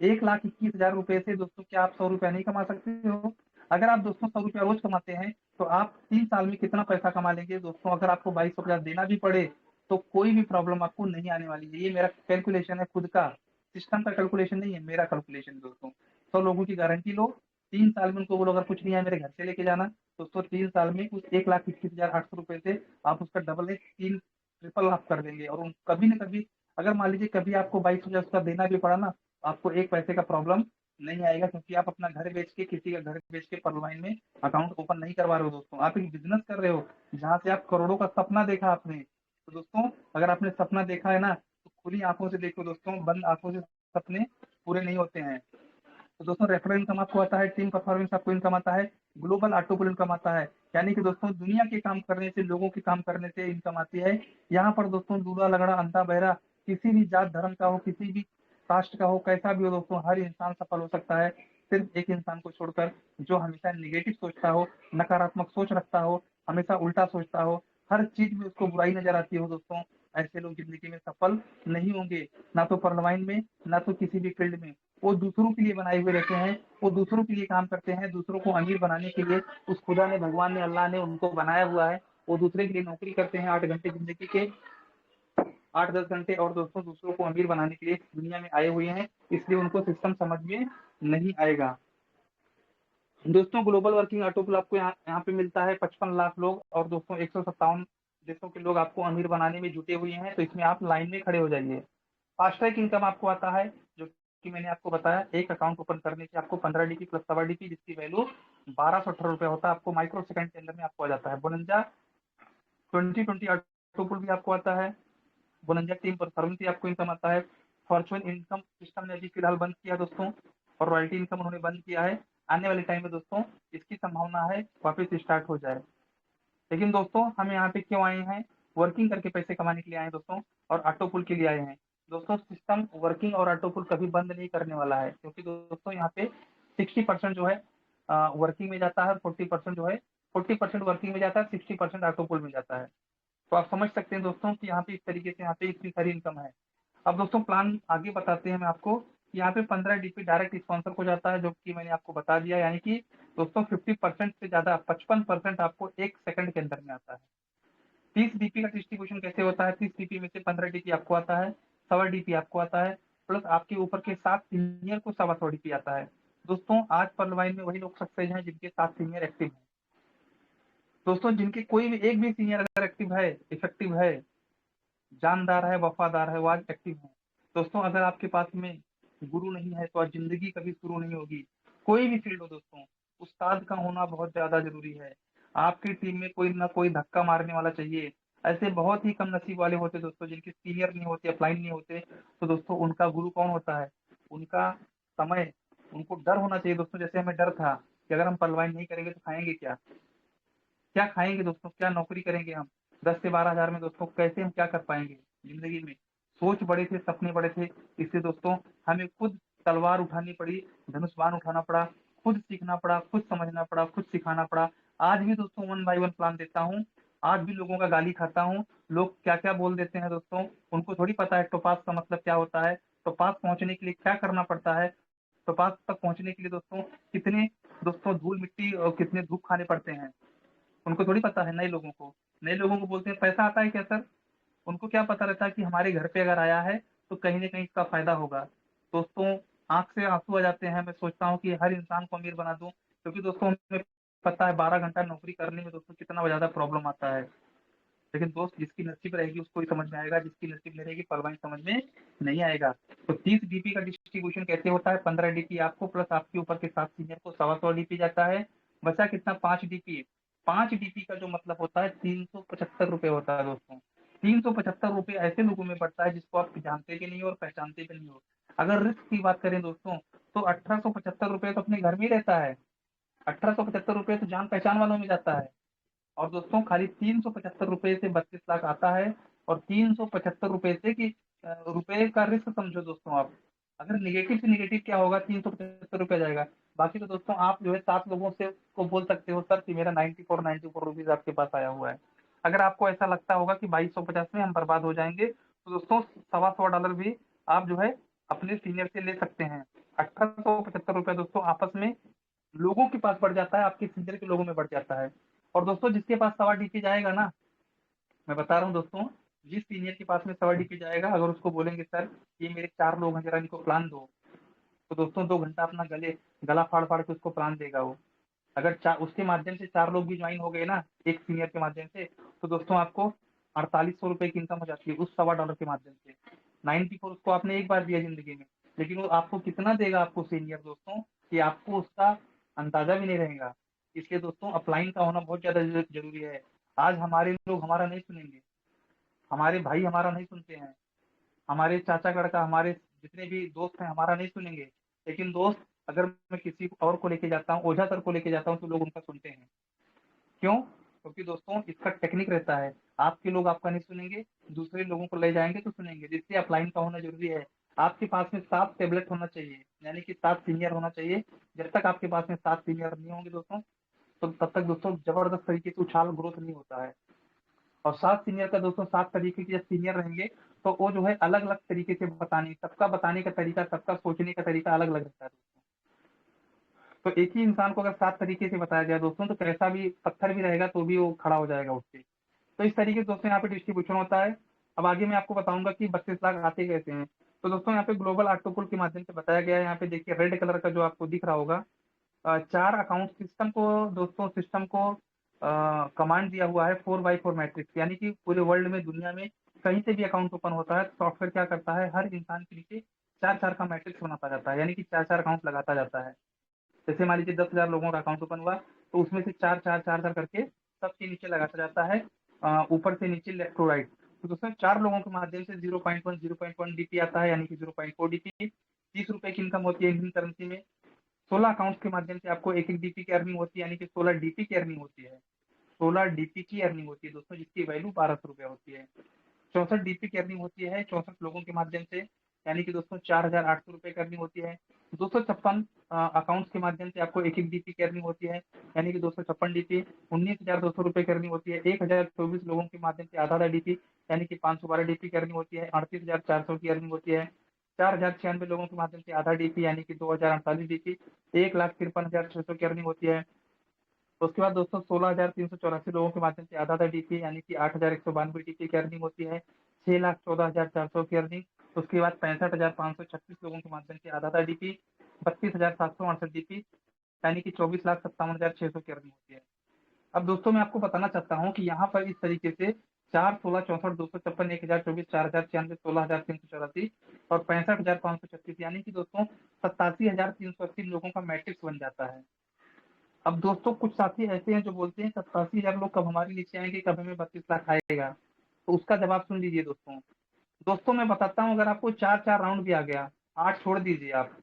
1,21,000 रुपए से दोस्तों क्या आप 100 रुपया नहीं कमा सकते हो? अगर आप दोस्तों 100 रुपया रोज कमाते हैं तो आप 3 साल में कितना पैसा कमा लेंगे दोस्तों? अगर आपको 2250 देना भी पड़े तो कोई भी प्रॉब्लम आपको नहीं आने वाली है। ये मेरा कैलकुलेशन है खुद का, सिस्टम का कैलकुलेशन नहीं है, मेरा कैलकुलेशन दोस्तों। 100 लोगों की गारंटी लो, 3 साल में उनको बोलो अगर कुछ नहीं है मेरे घर से लेके जाना, दोस्तों 3 साल में उस 1,21,800 रुपए से आप उसका डबल है, तीन ट्रिपल आप कर देंगे। और कभी ना कभी अगर मान लीजिए कभी आपको 22,000 उसका देना भी पड़ा ना, आपको एक पैसे का प्रॉब्लम नहीं आएगा, क्योंकि आप अपना घर बेच के, किसी का घर बेच के परलाइन में अकाउंट ओपन नहीं करवा रहे हो दोस्तों, आप एक बिजनेस कर रहे हो जहां से आप करोड़ों का सपना देखा आपने। तो दोस्तों अगर आपने सपना देखा है ना तो खुली आंखों से देखो दोस्तों, बंद आंखों से सपने पूरे नहीं होते हैं। तो दोस्तों रेफरल इनकम आपको आता है, टीम परफॉर्मेंस आपको इनकम आता है, ग्लोबल ऑटोपुल इनकम आता है। यानी कि दोस्तों दुनिया के काम करने से, लोगों के काम करने से इनकम आती है। यहाँ पर दोस्तों दूल्हा लगड़ा अंधा बहरा किसी भी जात धर्म का हो, किसी भी कास्ट का हो, कैसा भी हो दोस्तों, हर इंसान सफल हो सकता है। सिर्फ एक इंसान को छोड़कर जो हमेशा निगेटिव सोचता हो, नकारात्मक सोच रखता हो, हमेशा उल्टा सोचता हो, हर चीज में उसको बुराई नजर आती हो दोस्तों, ऐसे लोग जिंदगी में सफल नहीं होंगे, ना तो परलवाइन में, ना तो किसी भी फील्ड में। वो दूसरों के लिए बनाए हुए रहते हैं, वो दूसरों के लिए काम करते हैं, दूसरों को अमीर बनाने के लिए उस खुदा ने, भगवान ने, अल्लाह ने उनको बनाया हुआ है। वो दूसरे के लिए नौकरी करते हैं 8 घंटे जिंदगी के, 8-10 घंटे, और दोस्तों दूसरों को अमीर बनाने के लिए दुनिया में आए हुए हैं, इसलिए उनको सिस्टम समझ में नहीं आएगा। दोस्तों ग्लोबल वर्किंग ऑटोपुल आपको यहाँ पे मिलता है 55 लाख लोग, और दोस्तों 157 देशों के लोग आपको अमीर बनाने में जुटे हुए हैं, तो इसमें आप लाइन में खड़े हो जाइए। फास्ट ट्रैक इनकम आपको आता है, जो कि मैंने आपको बताया, एक अकाउंट ओपन करने के आपको 15 डीपी प्लस सवा डीपी, जिसकी वैल्यू 1218 रुपया होता है, आपको माइक्रो सेकंड के अंदर में आपको आ जाता है। बोनंजा 2020 ऑटोपुल भी आपको आता है, बोनंजा टीम परफॉर्मेंस भी आपको इनकम आता है। फॉर्चून इनकम सिस्टम ने अभी फिलहाल बंद किया दोस्तों, और रॉयल्टी इनकम उन्होंने बंद किया है। आने वाले टाइम में दोस्तों इसकी संभावना है वापस स्टार्ट हो जाए। लेकिन दोस्तों हम यहाँ पे क्यों आए हैं? वर्किंग करके पैसे कमाने के लिए आए हैं दोस्तों, और ऑटोपुल के लिए आए हैं दोस्तों। सिस्टम वर्किंग और ऑटोपुल कभी बंद नहीं करने वाला है, क्योंकि दोस्तों यहाँ पे 60% जो है वर्किंग में जाता है, 40% जो है, 40% वर्किंग में जाता है, 60% ऑटोपुल में जाता है। तो आप समझ सकते हैं दोस्तों कि यहाँ पे इस तरीके से यहाँ पे इतनी सारी इनकम है। अब दोस्तों प्लान आगे बताते हैं मैं आपको। यहाँ पे 15 डीपी डायरेक्ट स्पॉन्सर को जाता है, जो कि मैंने आपको बता दिया, यानी कि दोस्तों 50% से ज्यादा, 55% आपको 1 सेकंड के अंदर में आता है। 30 डीपी का डिस्ट्रीब्यूशन कैसे होता है? 30 डीपी में से 15 डीपी आपको आता है, 1.25 डीपी आपको आता है, प्लस आपके ऊपर के 7 सीनियर को 1.25 डीपी आता है। दोस्तों आज पर्लवाइन में वही लोग सक्सेस हैं जिनके 7 सीनियर एक्टिव हैं। दोस्तों जिनके कोई भी एक भी सीनियर अगर एक्टिव है, इफेक्टिव है, जानदार है, वफादार है, वो आज एक्टिव है। दोस्तों अगर आपके पास में गुरु नहीं है तो आज जिंदगी कभी शुरू नहीं होगी। कोई भी फील्ड हो दोस्तों, उस्ताद का होना बहुत ज्यादा जरूरी है। आपकी टीम में कोई ना कोई धक्का मारने वाला चाहिए। ऐसे बहुत ही कम नसीब वाले होते दोस्तों जिनके सीनियर नहीं होते, अपलाइन नहीं होते। तो दोस्तों उनका गुरु कौन होता है? उनका समय। उनको डर होना चाहिए दोस्तों, जैसे हमें डर था कि अगर हम पलवाइन नहीं करेंगे तो खाएंगे क्या? क्या खाएंगे दोस्तों? क्या नौकरी करेंगे हम 10 से 12 हजार में? दोस्तों कैसे हम क्या कर पाएंगे जिंदगी में? सोच बड़े थे, सपने बड़े थे, इससे दोस्तों हमें खुद तलवार उठानी पड़ी, धनुष बाण उठाना पड़ा, खुद सीखना पड़ा, खुद समझना पड़ा, खुद सिखाना पड़ा। आज भी दोस्तों 1 बाय 1 प्लान देता हूँ। आज भी लोगों का गाली खाता हूँ। लोग क्या क्या बोल देते हैं दोस्तों, उनको थोड़ी पता है टोपास का मतलब क्या होता है, टोपास पहुंचने के लिए क्या करना पड़ता है, टोपास तक पहुंचने के लिए दोस्तों कितने दोस्तों धूल मिट्टी और कितने धूप खाने पड़ते हैं। उनको थोड़ी पता है। नए लोगों को, नए लोगों को बोलते हैं पैसा आता है क्या सर? उनको क्या पता रहता है कि हमारे घर पे अगर आया है तो कहीं ना कहीं इसका फायदा होगा। दोस्तों आंख से आंसू आ जाते हैं। मैं सोचता हूँ कि हर इंसान को अमीर बना दूं, क्योंकि दोस्तों हमें पता है 12 घंटा नौकरी करने में दोस्तों कितना ज्यादा प्रॉब्लम आता है। लेकिन दोस्त जिसकी नसीब रहेगी उसको ही समझ में आएगा, जिसकी नसीब नहीं रहेगी परवाही समझ में नहीं आएगा। तो 30 डीपी का डिस्ट्रीब्यूशन कैसे होता है? 15 डीपी आपको प्लस आपके ऊपर के 7 सीनियर को 125 डीपी जाता है। बचा कितना? 5 डीपी। 5 डीपी का जो मतलब होता है 375 रुपये होता है दोस्तों। 375 रुपये ऐसे लोगों में पड़ता है जिसको आप जानते भी नहीं हो और पहचानते भी नहीं हो। अगर रिस्क की बात करें दोस्तों तो 1875 रुपये तो अपने घर में ही रहता है। 1875 रुपये तो जान पहचान वालों में जाता है। और दोस्तों खाली 375 रुपये से 32 लाख आता है। और 375 रुपये से कि रुपए का रिस्क समझो दोस्तों आप। अगर निगेटिव से निगेटिव क्या होगा? 375 रुपया जाएगा। बाकी तो दोस्तों आप जो है 7 लोगों से को बोल सकते हो सर कि मेरा 94 रुपीज आपके पास आया हुआ है। अगर आपको ऐसा लगता होगा कि 2250 में हम बर्बाद हो जाएंगे तो दोस्तों $125 भी आप जो है अपने सीनियर से ले सकते हैं। 1875 रुपया दोस्तों आपस में लोगों के पास बढ़ जाता है, आपके सीनियर के लोगों में बढ़ जाता है। और दोस्तों जिसके पास 1.25 डीपी जाएगा ना, मैं बता रहा हूँ दोस्तों, जिस सीनियर के पास में 1.25 डीपी जाएगा अगर उसको बोलेंगे सर ये मेरे 4 लोग हैं जरा इनको प्लान दो, तो दोस्तों 2 घंटा अपना गला फाड़ फाड़ के उसको प्लान देगा वो। अगर उसके माध्यम से 4 लोग भी ज्वाइन हो गए ना एक सीनियर के माध्यम से, तो दोस्तों आपको 4800 रुपये की इनकम हो जाती है उस $1.25 के माध्यम से। 94 उसको आपने एक बार दिया जिंदगी में, लेकिन वो आपको कितना देगा आपको सीनियर दोस्तों कि आपको उसका अंदाजा भी नहीं रहेगा। इसलिए दोस्तों अपलाइन का होना बहुत ज्यादा जरूरी है। आज हमारे लोग हमारा नहीं सुनेंगे, हमारे भाई हमारा नहीं सुनते हैं, हमारे चाचा लड़का हमारे जितने भी दोस्त हैं हमारा नहीं सुनेंगे। लेकिन दोस्त अगर मैं किसी और को लेके जाता हूँ, ओझा सर को लेके जाता हूँ, तो लोग उनका सुनते हैं। क्यों? क्योंकि दोस्तों इसका टेक्निक रहता है। आपके लोग आपका नहीं सुनेंगे, दूसरे लोगों को ले जाएंगे तो सुनेंगे। जिससे अपलाइन का होना जरूरी है। आपके पास में 7 टेबलेट होना चाहिए, यानी कि 7 सीनियर होना चाहिए। जब तक आपके पास में 7 सीनियर नहीं होंगे दोस्तों, तो तब तक दोस्तों जबरदस्त तरीके से उछाल ग्रोथ नहीं होता है। और 7 सीनियर का दोस्तों 7 तरीके के सीनियर रहेंगे, तो वो जो है अलग अलग तरीके से बताने, सबका बताने का तरीका, सबका सोचने का तरीका अलग अलग रहता है दोस्तों। तो एक ही इंसान को अगर 7 तरीके से बताया जाए दोस्तों, तो कैसा भी पत्थर भी रहेगा तो भी वो खड़ा हो जाएगा उससे। तो इस तरीके से दोस्तों यहाँ पे डिस्ट्रीब्यूशन होता है। अब आगे मैं आपको बताऊंगा कि 32 लाख आते कैसे हैं। तो दोस्तों यहाँ पे ग्लोबल आर्टोपुल के माध्यम से बताया गया है। यहाँ पे देखिए रेड कलर का जो आपको दिख रहा होगा, 4 अकाउंट सिस्टम को दोस्तों, सिस्टम को कमांड दिया हुआ है 4x4 मैट्रिक्स, यानी कि पूरे वर्ल्ड में दुनिया में कहीं से भी अकाउंट ओपन होता है, सॉफ्टवेयर क्या करता है हर इंसान के नीचे 4-4 का मैट्रिक्स बनाता जाता है, यानी कि 4-4 अकाउंट लगाता जाता है। जैसे मान लीजिए 10,000 लोगों का अकाउंट ओपन हुआ, तो उसमें से 4-4-4-4 करके सबके नीचे लगाता जाता है, ऊपर से नीचे लेफ्ट टू राइट। तो दोस्तों 4 लोगों के माध्यम से 0.1 डीपी आता है, यानी कि 0.4 डीपी। 30 रुपए की इनकम होती है इंडियन करेंसी में। 16 अकाउंट्स के माध्यम से आपको एक एक डीपी की अर्निंग होती है, यानी कि 16 डीपी की अर्निंग होती है। 16 डीपी की अर्निंग होती है दोस्तों, जिसकी वैल्यू 1200 रुपया होती है। 64 डीपी की अर्निंग होती है 64 लोगों के माध्यम से, यानी कि दोस्तों 4,800 रुपये की अर्निंग होती है। 256 अकाउंट्स के माध्यम से आपको एक एक डीपी की अर्निंग होती है, यानी कि 256 डीपी। 19,200 रुपये की अर्निंग होती है। 1,024 लोगों के माध्यम से आधा आधा डीपी, यानी कि 512 डीपी की अर्निंग होती है। 38,400 की अर्निंग होती है। 4,096 लोगों के माध्यम से आधा डीपी, यानी कि 2,048 डीपी। 1,53,600 की अर्निंग होती है। उसके बाद दोस्तों 16,384 लोगों के माध्यम से आधा डीपी यानी कि 8,192 डीपी की अर्निंग होती है। 6,14,400 की अर्निंग। उसके बाद 65,536 लोगों के माध्यम से आधा डीपी 32,768 डीपी यानी कि 24,57,600 की अर्निंग होती है। अब दोस्तों मैं आपको बताना चाहता हूँ कि यहाँ पर इस तरीके से 4, 16, 64, 256, 1,024, 4,096, 16,384 और 65,536 यानी कि दोस्तों 87,380 लोगों का मैट्रिक्स बन जाता है। अब दोस्तों कुछ साथी ऐसे हैं जो बोलते हैं 87,000 लोग कब हमारे नीचे आएंगे, कब हमें 32 लाख आएगा। तो उसका जवाब सुन लीजिए दोस्तों। दोस्तों मैं बताता हूँ, अगर आपको 4 राउंड भी आ गया, 8 छोड़ दीजिए आप।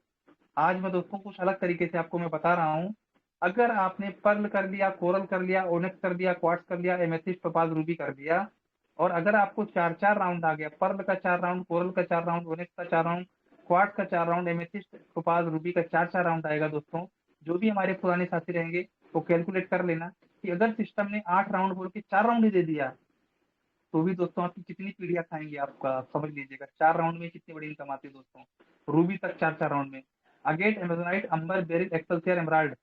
आज मैं दोस्तों कुछ अलग तरीके से आपको मैं बता रहा हूँ। अगर आपने पर्ल कर लिया, कोरल कर लिया, ओनेक्स कर लिया, क्वार्ट्ज कर लिया, एमेथिस्ट, टोपाज, रूबी कर दिया, और अगर आपको 4 राउंड आ गया, पर्ल का 4 राउंड, कोरल का 4 राउंड, ओनेक्स का 4 राउंड, क्वार्ट्ज का 4 राउंड, एमेथिस्ट, टोपाज, रूबी का 4 राउंड आएगा दोस्तों। जो भी हमारे पुराने साथी रहेंगे वो कैलकुलेट कर लेना कि अगर सिस्टम ने 8 राउंड बोल के 4 राउंड ही दे दिया, तो भी दोस्तों आपकी कितनी पीढ़ियां खाएंगे आपका, आप समझ लीजिएगा। 4 राउंड में कितनी बड़ी इनकम आती है दोस्तों। रूबी तक 4 राउंड में। अगेट, एमेजोनाइट, अंबर, बेरिल, एक्सेलसियर, एमराल्ड,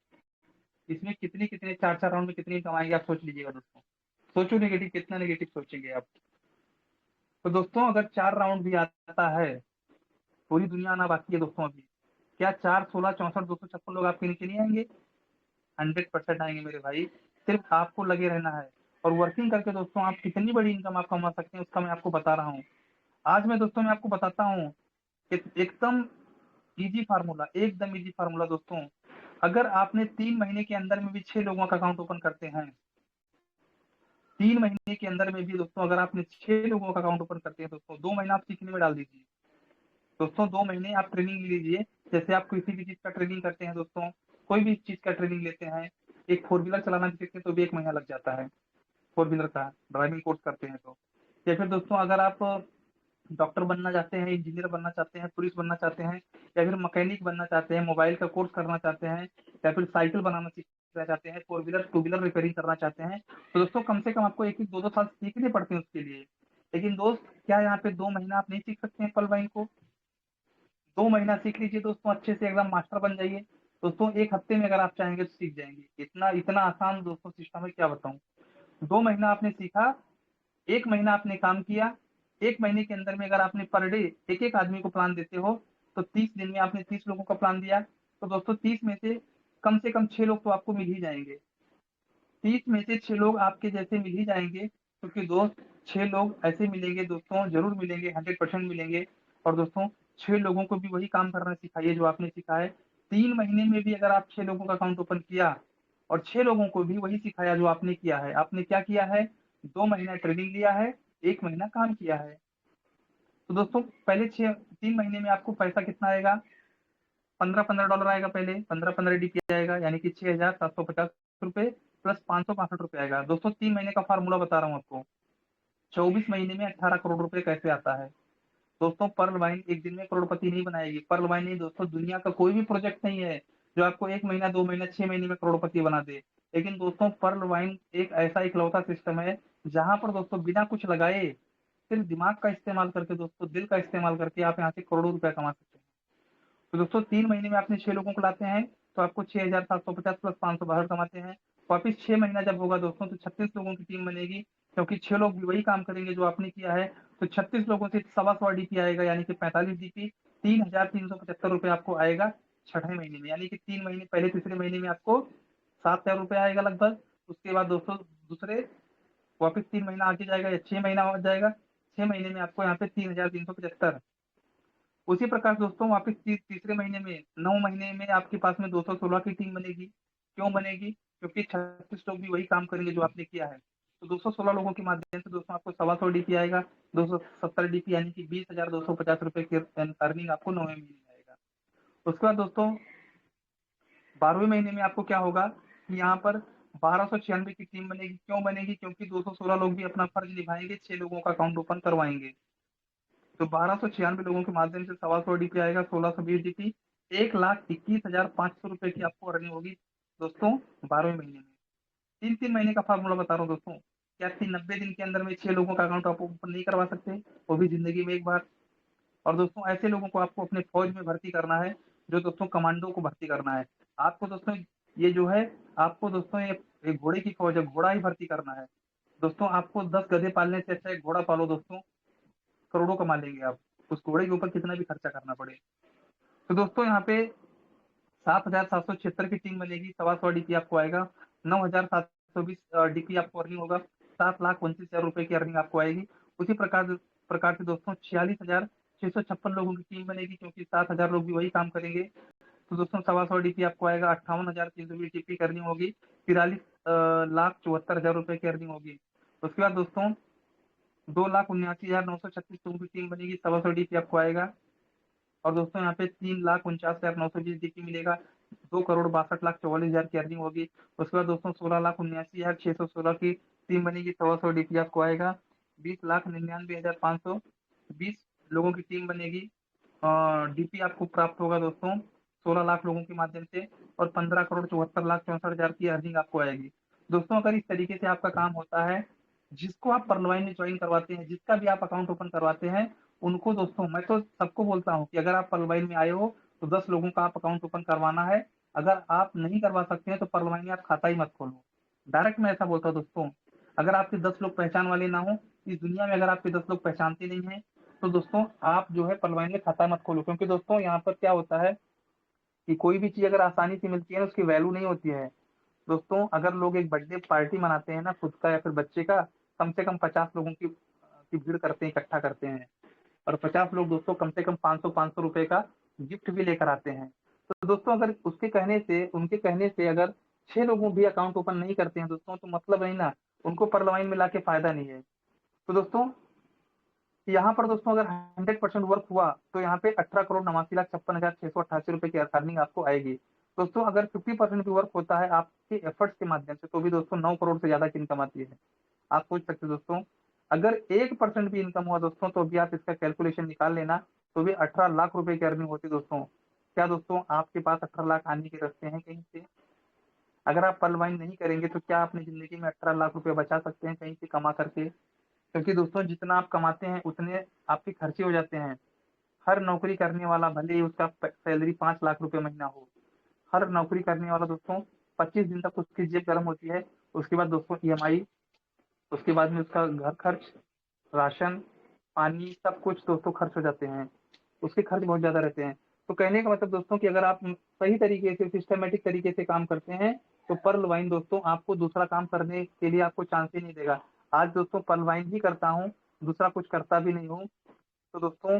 इसमें कितनी कितने 4 राउंड में कितनी इनकम आएगी आप सोच लीजिएगा दोस्तों। सोचो नेगेटिव, कितना नेगेटिव सोचेंगे आप। तो दोस्तों अगर 4 राउंड भी आता है, पूरी दुनिया आना बाकी है दोस्तों अभी, क्या 4, 16, 64, 256 लोग आपके नीचे नहीं आएंगे? 100% आएंगे मेरे भाई। सिर्फ आपको लगे रहना है और वर्किंग करके दोस्तों आप कितनी बड़ी इनकम आप कमा सकते हैं उसका मैं आपको बता रहा हूँ। आज मैं दोस्तों मैं आपको बताता हूँ एकदम इजी फार्मूला, एकदम इजी फार्मूला दोस्तों। अगर आपने 3 महीने के अंदर में भी 6 लोगों का अकाउंट ओपन करते हैं, 3 महीने के अंदर में भी दोस्तों अगर आपने 6 लोगों का अकाउंट ओपन करते हैं दोस्तों, 2 महीना आप सीखने में डाल दीजिए दोस्तों। 2 महीने आप ट्रेनिंग ले लीजिए। जैसे आप किसी भी चीज का ट्रेनिंग करते हैं दोस्तों, कोई भी चीज का ट्रेनिंग लेते हैं, एक 4 व्हीलर चलाना भी सीखते हैं तो भी 1 महीना लग जाता है, 4 व्हीलर का ड्राइविंग कोर्स करते हैं तो। या फिर दोस्तों अगर आप डॉक्टर बनना चाहते हैं, इंजीनियर बनना चाहते हैं, पुलिस बनना चाहते हैं, या फिर मैकेनिक बनना चाहते हैं, मोबाइल का कोर्स करना चाहते हैं, या फिर साइकिल बनाना सीखना चाहते हैं, 4 व्हीलर 2 व्हीलर रिपेयरिंग करना चाहते हैं, तो दोस्तों कम से कम आपको 1-1, 2-2 साल सीखने पड़ते हैं उसके लिए। लेकिन दोस्त क्या यहाँ पे 2 महीना आप नहीं सीख सकते हैं पल वाइन को? 2 महीना सीख लीजिए दोस्तों, अच्छे से एकदम मास्टर बन जाइए दोस्तों। 1 हफ्ते में अगर आप चाहेंगे तो सीख जाएंगे। इतना इतना आसान दोस्तों सिस्टम है, क्या बताऊं। 2 महीना आपने सीखा, 1 महीना आपने काम किया, 1 महीने के अंदर में अगर आपने पर डे एक एक आदमी को प्लान देते हो, तो 30 दिन में आपने 30 लोगों का प्लान दिया, तो दोस्तों 30 में से कम 6 लोग तो आपको मिल ही जाएंगे। 30 में से 6 लोग आपके जैसे मिल ही जाएंगे, क्योंकि दोस्त 6 लोग ऐसे मिलेंगे दोस्तों, जरूर मिलेंगे, 100% मिलेंगे। और दोस्तों 6 लोगों को भी वही काम करना सिखाइए जो आपने सीखा है। 3 महीने में भी अगर आप 6 लोगों का अकाउंट ओपन किया और 6 लोगों को भी वही सिखाया जो आपने किया है, आपने क्या किया है? 2 महीना ट्रेनिंग लिया है, 1 महीना काम किया है। तो दोस्तों पहले 3 महीने में आपको पैसा कितना आएगा? 15-15 डॉलर आएगा। पहले 15-15 डीपी आएगा, यानी कि 6,750 रुपए प्लस 562 रुपए आएगा दोस्तों। 3 महीने का फार्मूला बता रहा हूँ आपको। 24 महीने में 18 करोड़ रुपए कैसे आता है दोस्तों? पर्ल वाइन एक दिन में करोड़पति नहीं बनाएगी। पर्ल वाइन नहीं दोस्तों, दुनिया का कोई भी प्रोजेक्ट नहीं है जो आपको 1 महीना, 2 महीना, 6 महीने में करोड़पति बना दे। लेकिन दोस्तों पर्ल वाइन एक ऐसा इकलौता सिस्टम है जहां पर दोस्तों बिना कुछ लगाए, सिर्फ दिमाग का इस्तेमाल करके दोस्तों, दिल का इस्तेमाल करके आप यहाँ से करोड़ों रुपया कमा सकते हैं। तो दोस्तों 3 महीने में आपने 6 लोगों को लाते हैं तो आपको 6,750 प्लस 562 कमाते हैं। वापिस 6 महीना जब होगा दोस्तों तो 36 लोगों की टीम बनेगी, क्योंकि 6 लोग भी वही काम करेंगे जो आपने किया है। तो 36 लोगों से 125 डीपी आएगा, यानी कि 45 डीपी। 3,375 रुपए आपको आएगा छठे महीने में, यानी कि 3 महीने पहले, तीसरे महीने में आपको 7,000 रुपए आएगा लगभग। उसके बाद दोस्तों दूसरे वापिस 3 महीना आगे जाएगा या 6 महीना हो जाएगा, 6 महीने में आपको यहाँ पे 3,375। उसी प्रकार दोस्तों वापस तीसरे महीने में 9 महीने में आपके पास में 216 की टीम बनेगी। क्यों बनेगी? क्योंकि 36 लोग भी वही काम करेंगे जो आपने किया है। तो 216 लोगों के माध्यम से दोस्तों आपको 125 डीपी आएगा, 270 डीपी, यानी कि 20,250 रुपए की अर्निंग आपको 9वें महीने में आएगा। उसके बाद दोस्तों 12वें महीने में आपको क्या होगा कि यहाँ पर 1296 की टीम बनेगी। क्यों बनेगी? क्योंकि 216 लोग भी अपना फर्ज निभाएंगे, 6 लोगों का अकाउंट ओपन करवाएंगे। तो 1296 लोगों के माध्यम से 125 डीपी आएगा, 1620 डीपी, 1,21,500 रुपए की आपको अर्निंग होगी दोस्तों 12वें महीने में। 3-3 महीने का फार्मूला बता रहा हूँ दोस्तों। क्या 90 दिन के अंदर में 6 लोगों का अकाउंट आप ओपन नहीं करवा सकते, वो भी जिंदगी में एक बार? और दोस्तों ऐसे लोगों को आपको अपने फौज में भर्ती करना है, जो दोस्तों कमांडो को भर्ती करना है। आपको दोस्तों ये जो है आपको दोस्तों ये एक घोड़े की फौज है, घोड़ा ही भर्ती करना है। दोस्तों आपको 10 गधे पालने से अच्छा एक घोड़ा पालो दोस्तों, करोड़ों कमा लेंगे आप, उस घोड़े के ऊपर कितना भी खर्चा करना पड़े। तो दोस्तों यहाँ पे 7,776 की टीम बनेगी, 125 डीपी आपको आएगा, 9,720 डीपी आपको अर्निंग होगा, 7,29,000 रुपए की अर्निंग आपको आएगी। उसी प्रकार से दोस्तों 46,656 लोगों की टीम बनेगी, क्योंकि 7,000 लोग भी वही काम करेंगे। तो दोस्तों 125 डीपी आपको आएगा, 58,320 डीपी की अर्निंग होगी, 43,74,000 रुपए की अर्निंग होगी। उसके बाद दोस्तों 2,79,936 लोगों की टीम बनेगी, 125 डीपी आपको आएगा। और दोस्तों यहाँ पे 3,49,920 डीपी मिलेगा, 2,62,44,000 की अर्निंग होगी। उसके बाद दोस्तों 16,79,616 की टीम बनेगी, 125 डीपी आपको आएगा। 20,99,520 लोगों की टीम बनेगी, डीपी आपको प्राप्त होगा दोस्तों 16 लाख लोगों के माध्यम से, और 15,74,64,000 की अर्निंग आपको आएगी। दोस्तों अगर इस तरीके से आपका काम होता है, जिसको आप पर्लवाइन में ज्वाइन करवाते हैं, जिसका भी आप अकाउंट ओपन करवाते हैं, उनको दोस्तों मैं तो सबको बोलता हूँ कि अगर आप पर्लवाइन में आए हो तो 10 लोगों का आप अकाउंट ओपन करवाना है। अगर आप नहीं करवा सकते हैं तो पर्लवाइन में आप खाता ही मत खोलो। डायरेक्ट मैं ऐसा बोलता हूँ दोस्तों, अगर आपके 10 लोग पहचान वाले ना हो, इस दुनिया में अगर आपके 10 लोग पहचानते नहीं है, तो दोस्तों आप जो है पर्लवाइन में खाता मत खोलो। क्योंकि दोस्तों यहाँ पर क्या होता है कि कोई भी चीज अगर आसानी से मिलती है ना, उसकी वैल्यू नहीं होती है। दोस्तों अगर लोग एक बर्थडे पार्टी मनाते हैं ना, खुद का या फिर बच्चे का, कम से कम 50 लोगों की भीड़ करते हैं, इकट्ठा करते हैं, और 50 लोग दोस्तों कम से कम 500 रुपए का गिफ्ट भी लेकर आते हैं। तो दोस्तों अगर उनके कहने से अगर 6 लोगों भी अकाउंट ओपन नहीं करते हैं दोस्तों, तो मतलब नहीं ना, उनको परलवाइन में लाके फायदा नहीं है। तो दोस्तों यहाँ पर दोस्तों अगर 100% वर्क हुआ तो यहाँ पे 18,89,56,688 रुपए की अर्निंग आपको आएगी। दोस्तों अगर 50% भी वर्क होता है आपके एफर्ट्स के माध्यम से, तो भी दोस्तों 9 करोड़ से ज्यादा की इनकम आती है। आप सोच सकते हो दोस्तों, अगर 1% भी इनकम हुआ दोस्तों, तो भी आप इसका कैलकुलेशन निकाल लेना, तो भी 18 लाख रुपए की अर्निंग होती दोस्तों। क्या दोस्तों आपके पास 18 लाख आने के रास्ते हैं कहीं से? अगर आप पर्लवाइन नहीं करेंगे तो क्या अपनी जिंदगी में 18 लाख रुपए बचा सकते हैं कहीं से कमा करके? क्योंकि दोस्तों जितना आप कमाते हैं उतने आपके खर्चे हो जाते हैं। हर नौकरी करने वाला भले ही उसका सैलरी 5 लाख रुपए महीना हो, हर नौकरी करने वाला दोस्तों 25 दिन तक उसकी जेब गर्म होती है। उसके बाद दोस्तों ईएमआई, उसके बाद में उसका घर खर्च, राशन, पानी, सब कुछ दोस्तों खर्च हो जाते हैं। उसके खर्च बहुत ज्यादा रहते हैं। तो कहने का मतलब दोस्तों कि अगर आप सही तरीके से सिस्टमेटिक तरीके से काम करते हैं, तो पर्ल वाइन दोस्तों आपको दूसरा काम करने के लिए आपको चांस ही नहीं देगा। आज दोस्तों पर्ल वाइन ही करता हूँ, दूसरा कुछ करता भी नहीं हूँ, तो दोस्तों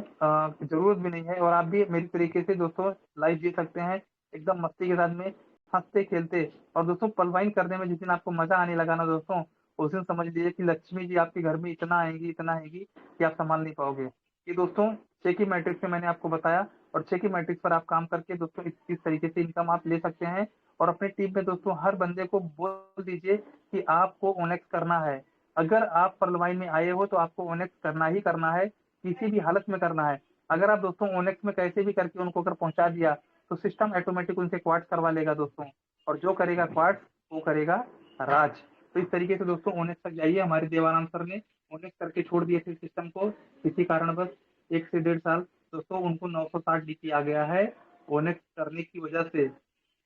जरूरत भी नहीं है। और आप भी मेरी तरीके से दोस्तों लाइफ जी सकते हैं, एकदम मस्ती के साथ में, हंसते खेलते। और दोस्तों पलवाइन करने में जिस दिन आपको मजा आने लगा ना दोस्तों, उस दिन समझ लीजिए कि लक्ष्मी जी आपके घर में इतना आएंगी कि आप संभाल नहीं पाओगे। ये दोस्तों चेकी मैट्रिक्स में मैंने आपको बताया, और चेकी मैट्रिक्स पर आप काम करके दोस्तों इस तरीके से इनकम आप ले सकते हैं। और अपने टीम में दोस्तों हर बंदे को बोल दीजिए कि आपको ओनेक्स करना है। अगर आप पर्लवाइन में आए हो तो आपको ओनेक्स करना ही करना है, किसी भी हालत में करना है। अगर आप दोस्तों ओनेक्स में कैसे भी करके उनको अगर पहुंचा दिया, तो सिस्टम ऑटोमेटिक उनसे क्वार्ट्स करवा लेगा दोस्तों, और जो करेगा क्वार्ट्स वो करेगा राज। तो इस तरीके से दोस्तों ओनेक्स तक जाइए। हमारे देवाराम सर ने ओनेक्स करके छोड़ दिए थे सिस्टम को, किसी कारणवश 1 से 1.5 साल दोस्तों उनको 960 डीपी आ गया है ओनेक्स करने की वजह से।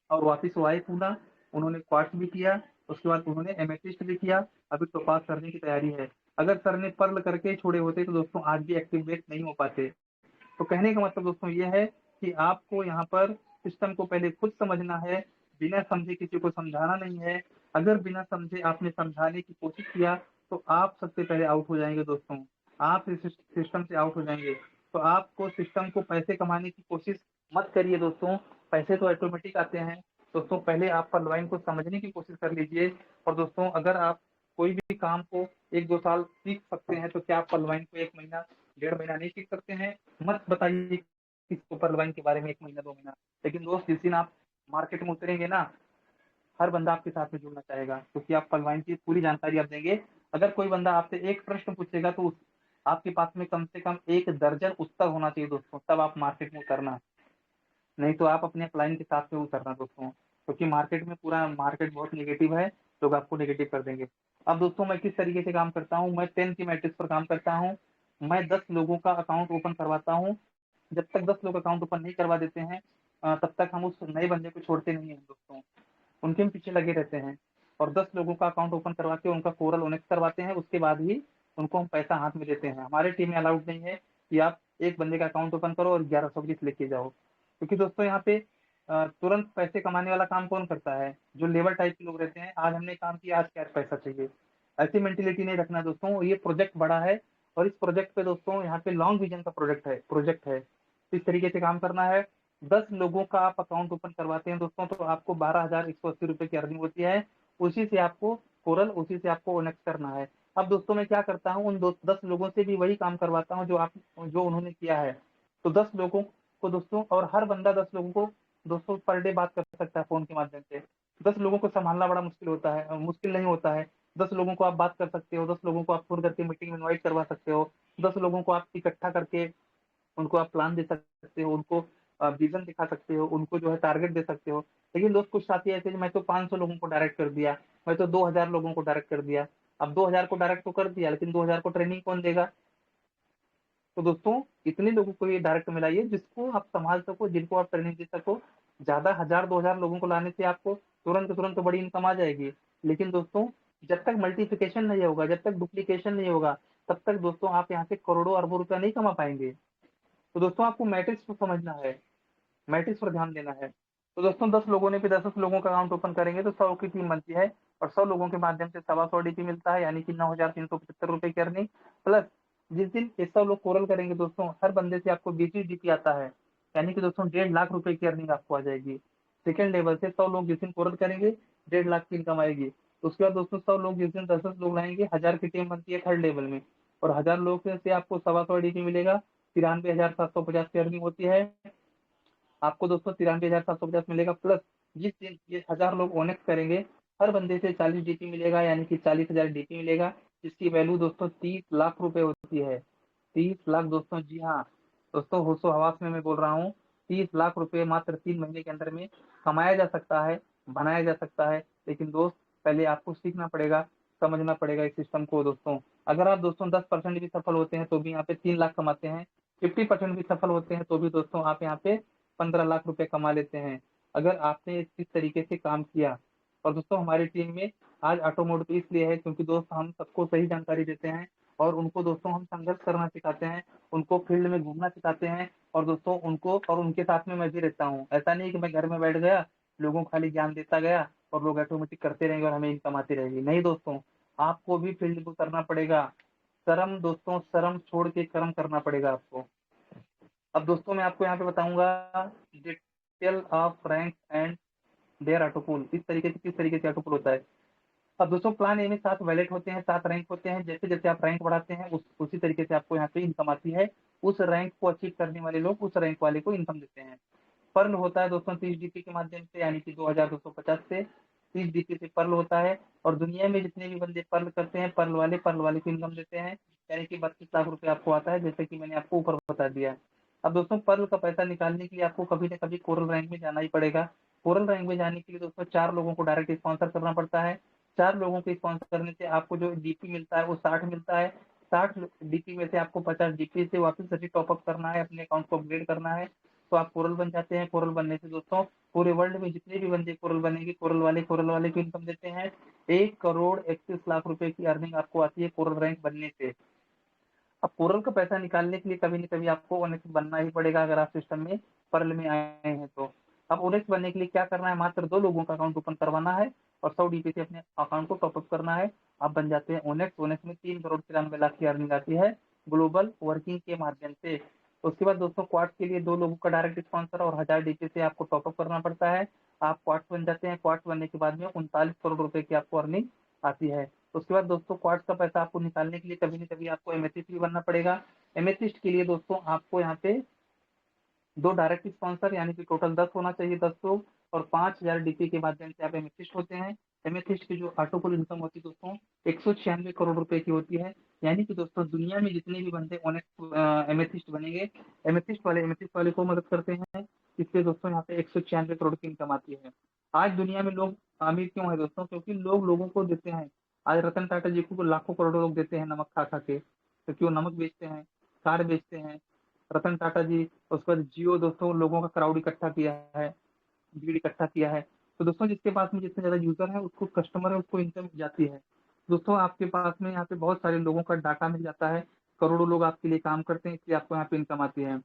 और वापिस वो आए पूना, उन्होंने क्वार्ट्स भी किया, उसके बाद उन्होंने एमेथिस्ट भी किया, अभी टोपाज करने की तैयारी है। अगर सर ने पर्ल करके छोड़े होते तो दोस्तों आज भी एक्टिवेट नहीं हो पाते। तो कहने का मतलब दोस्तों ये है कि आपको यहाँ पर सिस्टम को पहले खुद समझना है, बिना समझे किसी को समझाना नहीं है। अगर बिना समझे आपने समझाने की कोशिश किया तो आप सबसे पहले आउट हो जाएंगे दोस्तों, आप इस सिस्टम से आउट हो जाएंगे। तो आपको सिस्टम को पैसे कमाने की कोशिश मत करिए दोस्तों, पैसे तो ऑटोमेटिक आते हैं। दोस्तों पहले आप पर्लवाइन को समझने की कोशिश कर लीजिए। और दोस्तों अगर आप कोई भी काम को 1-2 साल सीख सकते हैं, तो क्या आप पर्लवाइन को 1 महीना 1.5 महीना नहीं सीख सकते हैं? मत बताइए किसको पर्लवाइन के बारे में 1 महीना 2 महीना। लेकिन दोस्त जिस दिन आप मार्केट में उतरेंगे ना, हर बंदा आपके साथ में जुड़ना चाहेगा, क्योंकि आप पर्लवाइन की पूरी जानकारी आप देंगे। अगर कोई बंदा आपसे एक प्रश्न पूछेगा तो आपके पास में कम से कम 1 दर्जन उत्तर होना चाहिए दोस्तों, तब आप मार्केट में उतरना। नहीं तो आप अपने क्लाइंट के साथ में उतरना दोस्तों, क्योंकि मार्केट में पूरा मार्केट बहुत नेगेटिव है, लोग आपको नेगेटिव कर देंगे। अब दोस्तों मैं किस तरीके से काम करता हूँ, मैं 10 की मैट्रिक्स पर काम करता हूँ। मैं 10 लोगों का अकाउंट ओपन करवाता हूँ। जब तक 10 लोग अकाउंट ओपन नहीं करवा देते हैं, तब तक हम उस नए बंदे को छोड़ते नहीं है दोस्तों। उनके भी पीछे लगे रहते हैं और 10 लोगों का अकाउंट ओपन करवा के उनका कोरल ओनेक्स करवाते हैं, उसके बाद ही उनको हम पैसा हाथ में देते हैं। हमारी टीम में अलाउड नहीं है कि आप एक बंदे का अकाउंट ओपन करो और 1100 पीस लेके जाओ, क्योंकि दोस्तों यहाँ पे तुरंत पैसे कमाने वाला काम कौन करता है? जो लेबर टाइप के लोग रहते हैं, आज हमने काम किया, आज क्या पैसा चाहिए, ऐसी मेंटेलिटी नहीं रखना दोस्तों। ये प्रोजेक्ट बड़ा है और इस प्रोजेक्ट पे दोस्तों यहाँ पे लॉन्ग विजन का प्रोजेक्ट है। इस तरीके से काम करना है। 10 लोगों का आप अकाउंट ओपन करवाते हैं दोस्तों, तो आपको 12,180 रुपए की अर्निंग होती है। उसी से आपको कोरल, उसी से आपको ओनेक्स करना है। अब दोस्तों मैं क्या करता हूँ, उन 10 लोगों से भी वही काम करवाता हूँ जो उन्होंने किया है। तो 10 लोगों को दोस्तों, और हर बंदा 10 लोगों को दोस्तों पर डे बात कर सकता है फोन के माध्यम से। 10 लोगों को संभालना बड़ा मुश्किल नहीं होता है। 10 लोगों को आप बात कर सकते हो, 10 लोगों को आप फोन करके मीटिंग में इन्वाइट करवा सकते हो, 10 लोगों को आप इकट्ठा करके उनको आप प्लान दे सकते हो, उनको विजन दिखा सकते हो, उनको जो है टारगेट दे सकते हो। लेकिन दोस्त कुछ साथी ऐसे, मैं तो 500 लोगों को डायरेक्ट कर दिया, मैं तो 2000 लोगों को डायरेक्ट कर दिया। अब 2000 को डायरेक्ट तो कर दिया, लेकिन 2000 को ट्रेनिंग कौन देगा? तो दोस्तों इतने लोगों को ये डायरेक्ट मिलाइए जिसको आप संभाल सको, जिनको आप ट्रेनिंग दे सको। ज्यादा 1000-2000 लोगों को लाने से आपको तुरंत तुरंत तो बड़ी इनकम आ जाएगी, लेकिन दोस्तों जब तक मल्टीप्लिकेशन नहीं होगा, जब तक डुप्लीकेशन नहीं होगा, तब तक दोस्तों आप यहाँ से करोड़ों अरबों रुपया नहीं कमा पाएंगे। तो दोस्तों आपको मैट्रिक्स को समझना है, मैट्रिक्स पर ध्यान देना है। तो दोस्तों 10 लोगों ने भी 10 लोगों का अकाउंट ओपन करेंगे तो 100 की टीम बनती है, और 100 लोगों के माध्यम से 125 डीपी मिलता है, यानी कि 9,375 रुपए की अर्निंग प्लस। जिस दिन ये 100 लोग कोरल करेंगे दोस्तों, हर बंदे से आपको 20 डीपी आता है, यानी कि दोस्तों 1.5 लाख रुपए की अर्निंग आपको आ जाएगी। सेकंड लेवल से 100 लोग जिस दिन कोरल करेंगे, 1.5 लाख की इनकम आएगी। तो उसके बाद दोस्तों 100 लोग जिस दिन 10-10 लोग लाएंगे, 1000 की टीम बनती है थर्ड लेवल में, और 1000 लोग से आपको 125 डीपी मिलेगा, 93,750 की अर्निंग होती है आपको दोस्तों। 93,750 मिलेगा प्लस जिस दिन ये 1000 लोग ओनेक्स करेंगे, हर बंदे से 40 डीपी मिलेगा, यानी कि 40,000 डीपी मिलेगा, जिसकी वैल्यू दोस्तों 30 लाख रुपए होती है। 30 लाख दोस्तों, जी हाँ दोस्तों, होशो हवास में मैं बोल रहा हूँ। 30 लाख रुपए मात्र 3 महीने के अंदर में कमाया जा सकता है, बनाया जा सकता है। लेकिन दोस्त पहले आपको सीखना पड़ेगा, समझना पड़ेगा इस सिस्टम को दोस्तों। अगर आप दोस्तों 10% भी सफल होते हैं तो भी यहाँ पे 3 लाख कमाते हैं, 50% भी सफल होते हैं तो भी दोस्तों आप यहाँ पे 15 लाख रुपए कमा लेते हैं, अगर आपने इस तरीके से काम किया। और दोस्तों हमारी टीम में आज ऑटोमोड तो इसलिए है क्योंकि दोस्त हम सबको सही जानकारी देते हैं, और उनको दोस्तों हम संघर्ष करना सिखाते हैं, उनको फील्ड में घूमना सिखाते हैं, और दोस्तों उनको और उनके साथ में मैं भी रहता हूँ। ऐसा नहीं कि मैं घर में बैठ गया, लोगों को खाली ज्ञान देता गया और लोग ऑटोमेटिक करते रहेंगे और हमें इनकम आती रहेगी। नहीं दोस्तों, आपको भी फील्ड में उतरना पड़ेगा। शर्म दोस्तों, शर्म छोड़ के कर्म करना पड़ेगा आपको। अब दोस्तों मैं आपको यहाँ पे बताऊंगा detail of rank and their auto pool, इस तरीके से किस तरीके से ऑटोपुल होता है। अब दोस्तों प्लान ए में 7 वैलेट होते हैं, 7 रैंक होते हैं। जैसे जैसे आप रैंक बढ़ाते हैं उसी तरीके से आपको यहाँ पे इनकम आती है। उस रैंक को अचीव करने वाले लोग उस रैंक वाले को इनकम देते हैं। पर्ल होता है दोस्तों 30 डीपी के माध्यम से, यानी कि 2250 से 30 डीपी से पर्ल होता है। और दुनिया में जितने भी बंदे पर्ल करते हैं, पर्ल वाले को इनकम देते हैं, यानी कि 32 लाख रुपए आपको आता है, जैसे कि मैंने आपको ऊपर बता दिया। अब दोस्तों पर्ल का पैसा निकालने के लिए आपको कभी ना कभी कोरल रैंक में जाना ही पड़ेगा। कोरल रैंक में जाने के लिए दोस्तों 4 लोगों को डायरेक्ट स्पॉन्सर करना पड़ता है। 4 लोगों को स्पॉन्सर करने से आपको जो डीपी मिलता है वो 60 मिलता है। 60 डीपी में से आपको 50 डीपी से वापस से टॉपअप करना है, अपने अकाउंट को अपग्रेड करना है, तो आप कोरल बन जाते हैं। कोरल बनने से दोस्तों पूरे वर्ल्ड में जितने भी बंदे कोरल बनेंगे, कोरल वाले को इनकम देते हैं। 1,31,00,000 रुपए की अर्निंग आपको आती है कोरल रैंक बनने से। अब कोरल का पैसा निकालने के लिए कभी न कभी आपको ओनेक्स बनना ही पड़ेगा, अगर आप सिस्टम में पर्ल में आए हैं तो। अब ओनेक्स बनने के लिए क्या करना है, मात्र 2 लोगों का अकाउंट ओपन करवाना है और 100 डीपी से अपने अकाउंट को टॉपअप करना है। आप बन जाते हैं ओनेक्स। ओनेक्स में 3,93,00,000 की अर्निंग आती है ग्लोबल वर्किंग के माध्यम से। उसके बाद दोस्तों क्वार्ट्स के लिए 2 लोगों का डायरेक्ट स्पॉन्सर और 1000 डीपी से आपको टॉपअप करना पड़ता है। आप क्वार्ट्स बन जाते हैं। क्वार्ट्स बनने के बाद में 39 करोड़ रुपए की आपको अर्निंग आती है। उसके बाद दोस्तों क्वार्ट्स का पैसा आपको निकालने के लिए कभी न कभी आपको एमेथिस्ट भी बनना पड़ेगा। एमेथिस्ट के लिए दोस्तों आपको यहाँ पे 2 डायरेक्ट स्पॉन्सर, यानी कि टोटल 10 होना चाहिए, 10 लोग, और 5000 डीपी के माध्यम से आप एमेथिस्ट होते हैं। एमेथिस्ट की जो ऑटोपुल इनकम होती है दोस्तों 196 करोड़ रुपए की होती है, यानी कि दोस्तों दुनिया में जितने भी बंदे एमेथिस्ट बनेंगे, एमेथिस्ट वाले को मदद करते हैं। इसलिए दोस्तों यहाँ पे 196 करोड़ की इनकम आती है। आज दुनिया में लोग अमीर क्यों है दोस्तों? क्योंकि लोग लोगों को देते हैं। आज रतन टाटा जी को लाखों करोड़ों लोग देते हैं नमक खा खा के, क्योंकि वो नमक बेचते हैं, कार बेचते हैं। रतन टाटा जी, उसके बाद जियो दोस्तों लोगों का क्राउड इकट्ठा किया है, भीड़ इकट्ठा किया है। तो दोस्तों जिसके पास में जितने ज़्यादा यूज़र है, उसको कस्टमर है, उसको इनकम जाती है। दोस्तों आपके पास में यहाँ पे बहुत सारे लोगों का डाटा मिल जाता है, करोड़ों लोग आपके लिए काम करते हैं, इसलिए आपको यहाँ पे इनकम आती है।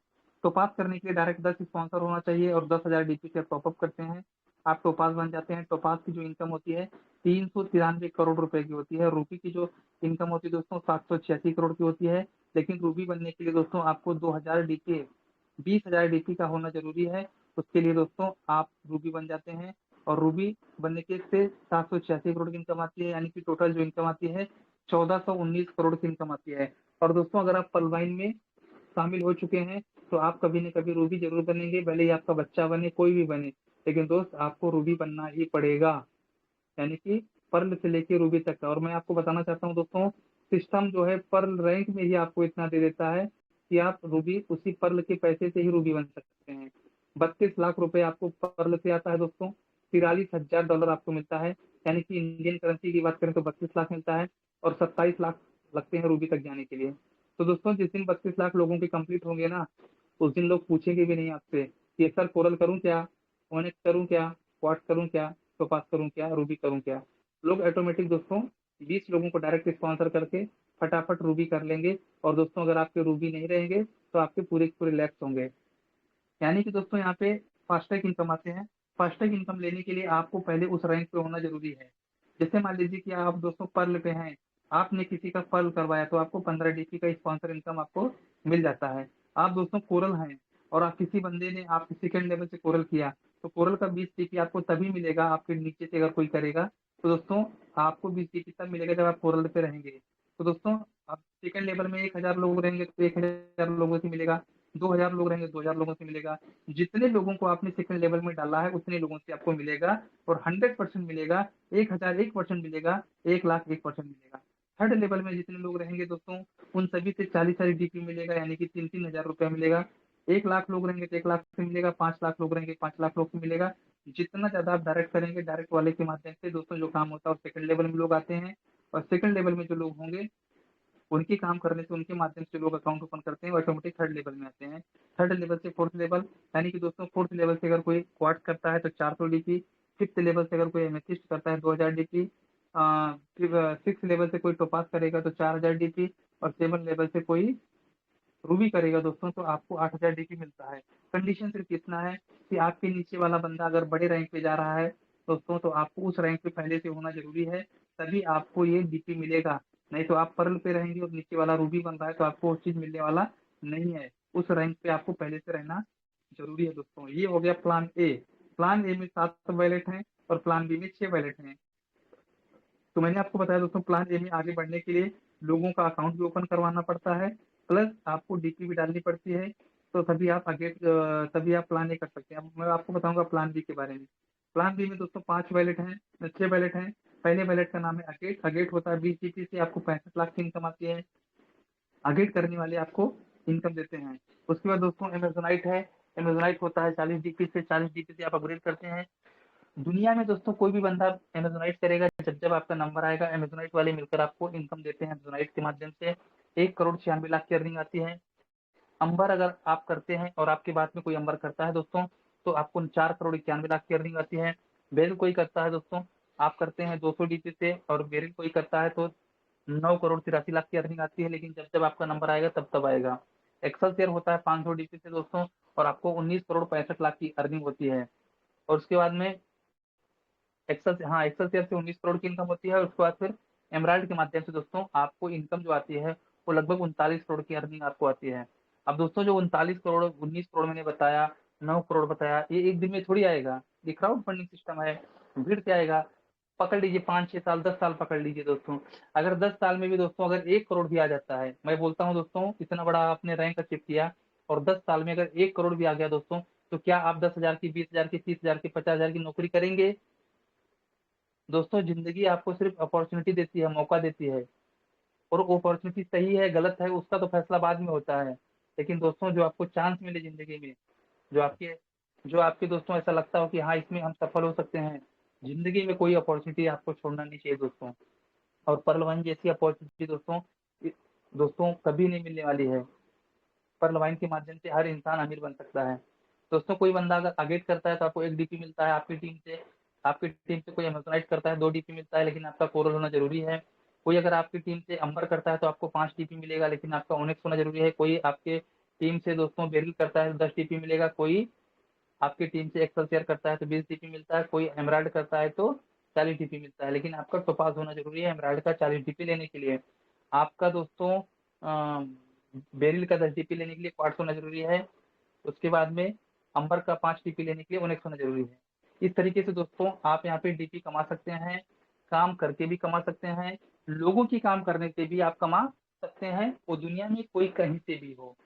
टॉप अप करने के लिए डायरेक्ट 10 स्पॉन्सर होना चाहिए और 10,000 डीपी से टॉप अप करते हैं, आप टोपास बन जाते हैं। टोपास की जो इनकम होती है 393 करोड़ रुपए की होती है। रूबी की जो इनकम होती है दोस्तों 786 करोड़ की होती है। लेकिन रूबी बनने के लिए दोस्तों आपको 2000 डीपी 20,000 डीपी का होना जरूरी है। उसके लिए दोस्तों आप रूबी बन जाते हैं और रूबी बनने के से 786 करोड़ की इनकम आती है, यानी कि टोटल जो इनकम आती है 1419 करोड़ की इनकम आती है। और दोस्तों अगर आप पलवाइन में शामिल हो चुके हैं तो आप कभी न कभी रूबी जरूर बनेंगे, भले ही आपका बच्चा बने, कोई भी बने, लेकिन दोस्त आपको रूबी बनना ही पड़ेगा, यानी कि पर्ल से लेके रूबी तक का। और मैं आपको बताना चाहता हूँ दोस्तों, सिस्टम जो है पर्ल रैंक में ही आपको इतना दे देता है कि आप रूबी उसी पर्ल के पैसे से ही रूबी बन सकते हैं। 32 लाख रुपए आपको पर्ल से आता है दोस्तों, 43,000 डॉलर आपको मिलता है, यानी कि इंडियन करेंसी की बात करें तो 32 लाख मिलता है और 27 लाख लगते हैं रूबी तक जाने के लिए। तो दोस्तों जिस दिन 32 लाख लोगों के कंप्लीट होंगे ना, उस दिन लोग पूछेंगे भी नहीं आपसे कि सर कोरल करूं क्या, ओनेक्स करूं क्या, क्वाट करूं क्या, टोपास करूं क्या, रूबी करूं क्या। लोग ऑटोमेटिक दोस्तों 20 लोगों को डायरेक्ट स्पॉन्सर करके फटाफट रूबी कर लेंगे। और दोस्तों अगर आपके रूबी नहीं रहेंगे तो आपके पूरे के पूरे लैप्स होंगे। यानी कि दोस्तों यहाँ पे फास्टैग इनकम आते हैं। फास्टैग इनकम लेने के लिए आपको पहले उस रैंक पे होना जरूरी है। जैसे मान लीजिए कि आप दोस्तों पर्ल पे हैं, आपने किसी का पर्ल करवाया तो आपको 15 डीपी का स्पॉन्सर इनकम आपको मिल जाता है। आप दोस्तों कोरल हैं और आप किसी बंदे ने आप सेकंड लेवल से कोरल किया, तो कोरल का 20 डीपी आपको तभी मिलेगा, आपके नीचे से अगर कोई करेगा तो दोस्तों आपको 20 डीपी तब मिलेगा जब आप कोरल पे रहेंगे। तो दोस्तों आप सेकंड लेवल में 1000 लोग रहेंगे तो 1000 लोगों से मिलेगा, 2000 लोग रहेंगे 2000 लोगों से मिलेगा। जितने लोगों को आपने सेकंड लेवल में डाला है उतने लोगों से आपको मिलेगा और 100% मिलेगा, 1001% मिलेगा, 1,01,000% मिलेगा। थर्ड लेवल में जितने लोग रहेंगे दोस्तों उन सभी से 40 डीपी मिलेगा, यानी कि 3-3 हजार रुपया मिलेगा। 1 लाख लोग रहेंगे तो 1 लाख से मिलेगा, 5 लाख लोग रहेंगे 5 लाख लोग से मिलेगा। जितना ज्यादा आप डायरेक्ट करेंगे, डायरेक्ट वाले के माध्यम से दोस्तों जो काम होता है सेकंड लेवल में लोग आते हैं। और सेकंड लेवल में जो लोग होंगे उनके काम करने से, उनके माध्यम से लोग अकाउंट ओपन करते हैं, ऑटोमेटिक थर्ड लेवल में आते हैं। थर्ड लेवल से फोर्थ लेवल, यानी कि दोस्तों फोर्थ लेवल से अगर कोई क्वार्ट करता है तो 400 डीपी, फिफ्थ लेवल से अगर कोई एमेथिस्ट करता है 2000 डीपी, फिर सिक्स लेवल से कोई टोपास करेगा तो 4000 डीपी, और सेवन लेवल से कोई रूबी करेगा दोस्तों तो आपको 8000 डीपी मिलता है। कंडीशन सिर्फ इतना है कि आपके नीचे वाला बंदा अगर बड़े रैंक पे जा रहा है दोस्तों तो आपको उस रैंक पे पहले से होना जरूरी है, तभी आपको ये डीपी मिलेगा। नहीं तो आप पर्ल पे रहेंगे और नीचे वाला रूबी बन रहा है तो आपको वो चीज मिलने वाला नहीं है। उस रैंक पे आपको पहले से रहना जरूरी है दोस्तों। ये हो गया प्लान ए। प्लान ए में 7 वैलेट हैं और प्लान बी में 6 वैलेट हैं। तो मैंने आपको बताया दोस्तों प्लान ए में आगे बढ़ने के लिए लोगों का अकाउंट भी ओपन करवाना पड़ता है, प्लस आपको डीपी भी डालनी पड़ती है। तो तभी आप प्लान ए कर सकते हैं। अब मैं आपको बताऊंगा प्लान बी के बारे में। प्लान बी में दोस्तों 5 वैलेट हैं, 6 वैलेट हैं। पहले वैलेट का नाम है अगेट। अगेट होता है 20 डीपी से आपको 65 लाख की इनकम आती है। अगेट करने वाले आपको इनकम देते हैं। उसके बाद दोस्तों एमेजोनाइट है। एमेजोनाइट होता है 40 डीपी से, 40 डीपी से आप अपग्रेड करते हैं। दुनिया में दोस्तों कोई भी बंदा अमेजोनाइट करेगा, जब जब आपका नंबर आएगा अमेजोनाइट वाले मिलकर आपको इनकम देते हैं। अमेजोनाइट के माध्यम से 1,96,00,000 की अर्निंग आती है। अंबर अगर आप करते हैं और आपके बाद में कोई अंबर करता है दोस्तों तो आपको 4,91,00,000 की अर्निंग आती है। बेरिल कोई करता है दोस्तों, आप करते हैं 200 डीपी से और बेरिल कोई करता है तो 9,83,00,000 की अर्निंग आती है, लेकिन जब जब आपका नंबर आएगा तब तब आएगा। एक्सल शेयर होता है 500 डीपी से दोस्तों और आपको 19,65,00,000 की अर्निंग होती है। और उसके बाद में एक्सल शेयर से 19 करोड़ की इनकम होती है। और उसके बाद फिर एमराल्ड के माध्यम से दोस्तों आपको इनकम जो आती है वो लगभग 39 करोड़ की अर्निंग आपको आती है। अब दोस्तों जो 39 करोड़ 19 करोड़ मैंने बताया, 9 करोड़ बताया, ये एक दिन में थोड़ी आएगा। ये क्राउड फंडिंग सिस्टम है, भीड़ से आएगा। पकड़ लीजिए 5-6 साल 10 साल पकड़ लीजिए दोस्तों। अगर 10 साल में भी दोस्तों अगर 1 करोड़ भी आ जाता है, मैं बोलता हूँ दोस्तों इतना बड़ा आपने रैंक अचीव किया और 10 साल में अगर 1 करोड़ भी आ गया दोस्तों, तो क्या आप 10,000 की, 20,000 की, 30,000 की, 50,000 की नौकरी करेंगे? दोस्तों जिंदगी आपको सिर्फ अपॉर्चुनिटी देती है, मौका देती है। और अपॉर्चुनिटी सही है गलत है उसका तो फैसला बाद में होता है। लेकिन दोस्तों जो आपको चांस मिले जिंदगी में, जो आपके जो आपके दोस्तों ऐसा लगता हो कि हाँ इसमें हम सफल हो सकते हैं, जिंदगी में कोई अपॉर्चुनिटी आपको छोड़ना नहीं चाहिए दोस्तों। और पर्ल वाइन जैसी अपॉर्चुनिटी दोस्तों कभी नहीं मिलने वाली है। पर्ल वाइन के माध्यम से हर इंसान अमीर बन सकता है। दोस्तों कोई बंदा अगर अगेट करता है तो आपको 1 डीपी मिलता है आपकी टीम से, आपकी टीम से कोई एमेजोनाइट करता है 2 डीपी मिलता है, लेकिन आपका कोरल होना जरूरी है। कोई अगर आपकी टीम से अंबर करता है तो आपको 5 डीपी मिलेगा, लेकिन आपका ओनिक्स होना जरूरी है। कोई आपके टीम से दोस्तों बेरिल करता है तो 10 डीपी मिलेगा। कोई आपकी टीम से एक्सेलसियर करता है तो 20 डीपी मिलता है। कोई एमराल्ड करता है तो 40 डीपी मिलता है, लेकिन आपका टोपाज होना जरूरी है एमराल्ड का 40 डीपी लेने के लिए। आपका दोस्तों बेरिल का 10 डीपी लेने के लिए क्वार्ट्स होना जरूरी है। उसके बाद में अंबर का 5 डीपी लेने के लिए ओनेक्स होना जरूरी है। इस तरीके से दोस्तों आप यहाँ पे डीपी कमा सकते हैं, काम करके भी कमा सकते हैं, लोगों की काम करने से भी आप कमा सकते हैं, वो दुनिया में कोई कहीं से भी हो।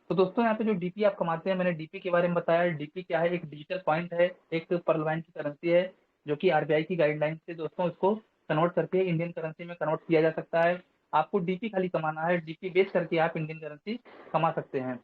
तो दोस्तों यहाँ पे जो डीपी आप कमाते हैं, मैंने डीपी के बारे में बताया। डीपी क्या है? एक डिजिटल पॉइंट है, एक पर्लवाइन की करेंसी है, जो कि आरबीआई की गाइडलाइन से दोस्तों इसको कन्वर्ट करके इंडियन करेंसी में कन्वर्ट किया जा सकता है। आपको डीपी खाली कमाना है, डीपी बेच करके आप इंडियन करेंसी कमा सकते हैं।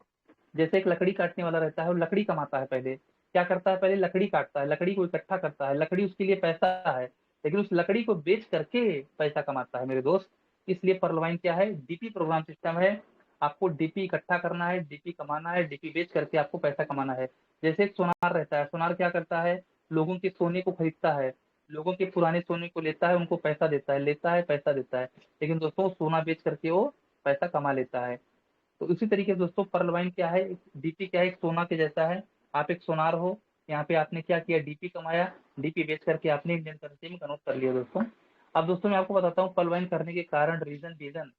जैसे एक लकड़ी काटने वाला रहता है, वो लकड़ी कमाता है, पहले क्या करता है? पहले लकड़ी काटता है, लकड़ी को इकट्ठा करता है, लकड़ी उसके लिए पैसा है, लेकिन उस लकड़ी को बेच करके पैसा कमाता है मेरे दोस्त। इसलिए पर्लवाइन क्या है? डीपी प्रोग्राम सिस्टम है। आपको डीपी इकट्ठा करना है, डीपी कमाना है, डीपी बेच करके आपको पैसा कमाना है। जैसे एक सोनार रहता है, सोनार क्या करता है? लोगों के सोने को खरीदता है, लोगों के पुराने सोने को लेता है, उनको पैसा देता है, लेता है, पैसा देता है, लेकिन दोस्तों सोना बेच करके वो पैसा कमा लेता है। तो इसी तरीके से दोस्तों पर्ल क्या है? डीपी क्या है? एक सोना के जैसा है। आप एक सोनार हो, यहाँ पे आपने क्या किया? डीपी कमाया, डीपी बेच करके आपने इंडियन करेंसी में कन्वर्ट कर लिया दोस्तों। अब दोस्तों मैं आपको बताता हूँ पर्ल करने के कारण, रीजन रीजन।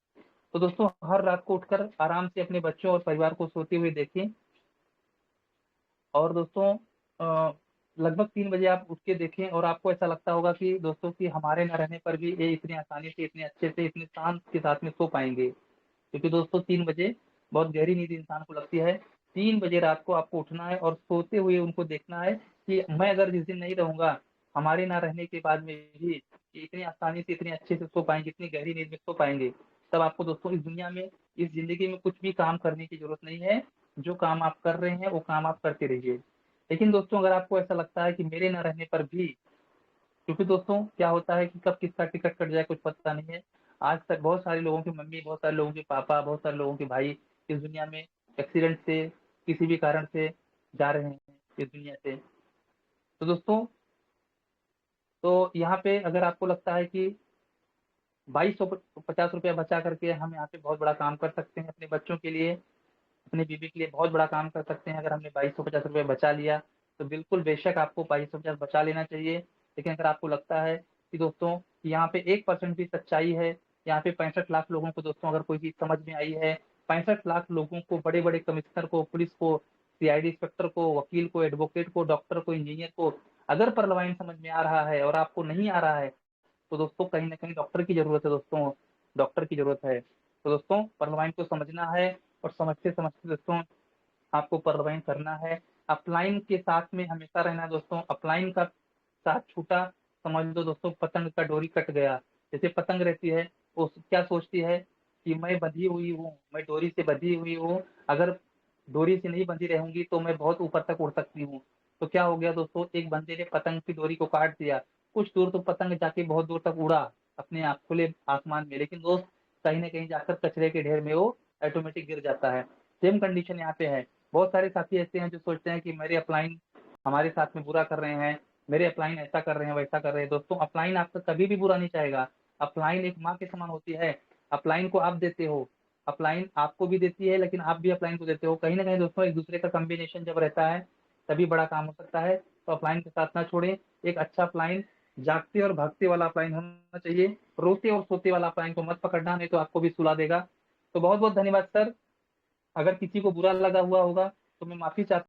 तो दोस्तों हर रात को उठकर आराम से अपने बच्चों और परिवार को सोते हुए देखें, और दोस्तों लगभग 3 बजे आप उठ के देखें, और आपको ऐसा लगता होगा कि दोस्तों कि हमारे न रहने पर भी ये इतनी आसानी से, इतने अच्छे से, इतने शांत के साथ में सो पाएंगे। क्योंकि दोस्तों 3 बजे बहुत गहरी नींद इंसान को लगती है। 3 बजे रात को आपको उठना है और सोते हुए उनको देखना है कि मैं अगर जिस दिन नहीं रहूंगा, हमारे ना रहने के बाद में भी इतनी आसानी से, इतने अच्छे से सो पाएंगे, इतनी गहरी नींद में सो पाएंगे। तब आपको दोस्तों इस दुनिया में, इस जिंदगी में कुछ भी काम करने की जरूरत नहीं है। जो काम आप कर रहे हैं वो काम आप करते रहिए। लेकिन दोस्तों अगर आपको ऐसा लगता है कि मेरे ना रहने पर भी, क्योंकि दोस्तों क्या होता है कि कब किसका टिकट कट जाए कुछ पता नहीं है। आज तक बहुत सारे लोगों की मम्मी, बहुत सारे लोगों के पापा, बहुत सारे लोगों के भाई इस दुनिया में एक्सीडेंट से, किसी भी कारण से जा रहे हैं इस दुनिया से। तो दोस्तों तो यहाँ पे अगर आपको लगता है कि 2250 रुपया बचा करके हम यहाँ पे बहुत बड़ा काम कर सकते हैं अपने बच्चों के लिए, अपनी बीवी के लिए बहुत बड़ा काम कर सकते हैं, अगर हमने 2250 रुपये बचा लिया, तो बिल्कुल बेशक आपको 2250 बचा लेना चाहिए। लेकिन अगर आपको लगता है कि दोस्तों यहाँ पे 1% भी सच्चाई है, यहाँ पे 65 लाख लोगों को दोस्तों अगर कोई चीज समझ में आई है, 65 लाख लोगों को, बड़े बड़े कमिश्नर को, पुलिस को, सीआईडी इंस्पेक्टर को, वकील को, एडवोकेट को, डॉक्टर को, इंजीनियर को, अगर परलवाइन समझ में आ रहा है और आपको नहीं आ रहा है, तो दोस्तों कहीं ना कहीं डॉक्टर की जरूरत है दोस्तों, डॉक्टर की जरूरत है। तो दोस्तों परलवाइन को समझना है, और समझते समझते दोस्तों आपको परलवाइन करना है। अपलाइन के साथ में हमेशा रहना दोस्तों। अपलाइन का साथ छूटा, समझ लो दोस्तों पतंग का डोरी कट गया। जैसे पतंग रहती है, वो क्या सोचती है कि मैं बंधी हुई हूँ, मैं डोरी से बंधी हुई हूँ, अगर डोरी से नहीं बंधी रहूंगी तो मैं बहुत ऊपर तक उड़ सकती हूँ। तो क्या हो गया दोस्तों, एक बंदे ने पतंग की डोरी को काट दिया, कुछ दूर तो पतंग जाके बहुत दूर तक उड़ा अपने आप खुले आसमान में, लेकिन दोस्त कहीं ना कहीं जाकर कचरे के ढेर में वो ऑटोमेटिक गिर जाता है। सेम कंडीशन यहाँ पे है। बहुत सारे साथी ऐसे हैं जो सोचते हैं कि मेरे अपलाइन हमारे साथ में बुरा कर रहे हैं, मेरे अपलाइन ऐसा कर रहे हैं, वैसा कर रहे हैं। दोस्तों अपलाइन आपका कभी भी बुरा नहीं चाहेगा। अपलाइन एक माँ के समान होती है। अपलाइन को आप देते हो, अपलाइन आपको भी देती है, लेकिन आप भी अपलाइन को देते हो। कहीं ना कहीं दोस्तों एक दूसरे का कॉम्बिनेशन जब रहता है तभी बड़ा काम हो सकता है। तो अपलाइन के साथ ना छोड़े। एक अच्छा अपलाइन जागते और भागते वाला अपलाइन होना चाहिए। रोते और सोते वाला अपलाइन को मत पकड़ना, नहीं तो आपको भी सुला देगा। तो बहुत बहुत धन्यवाद सर। अगर किसी को बुरा लगा हुआ होगा तो मैं माफी चाहता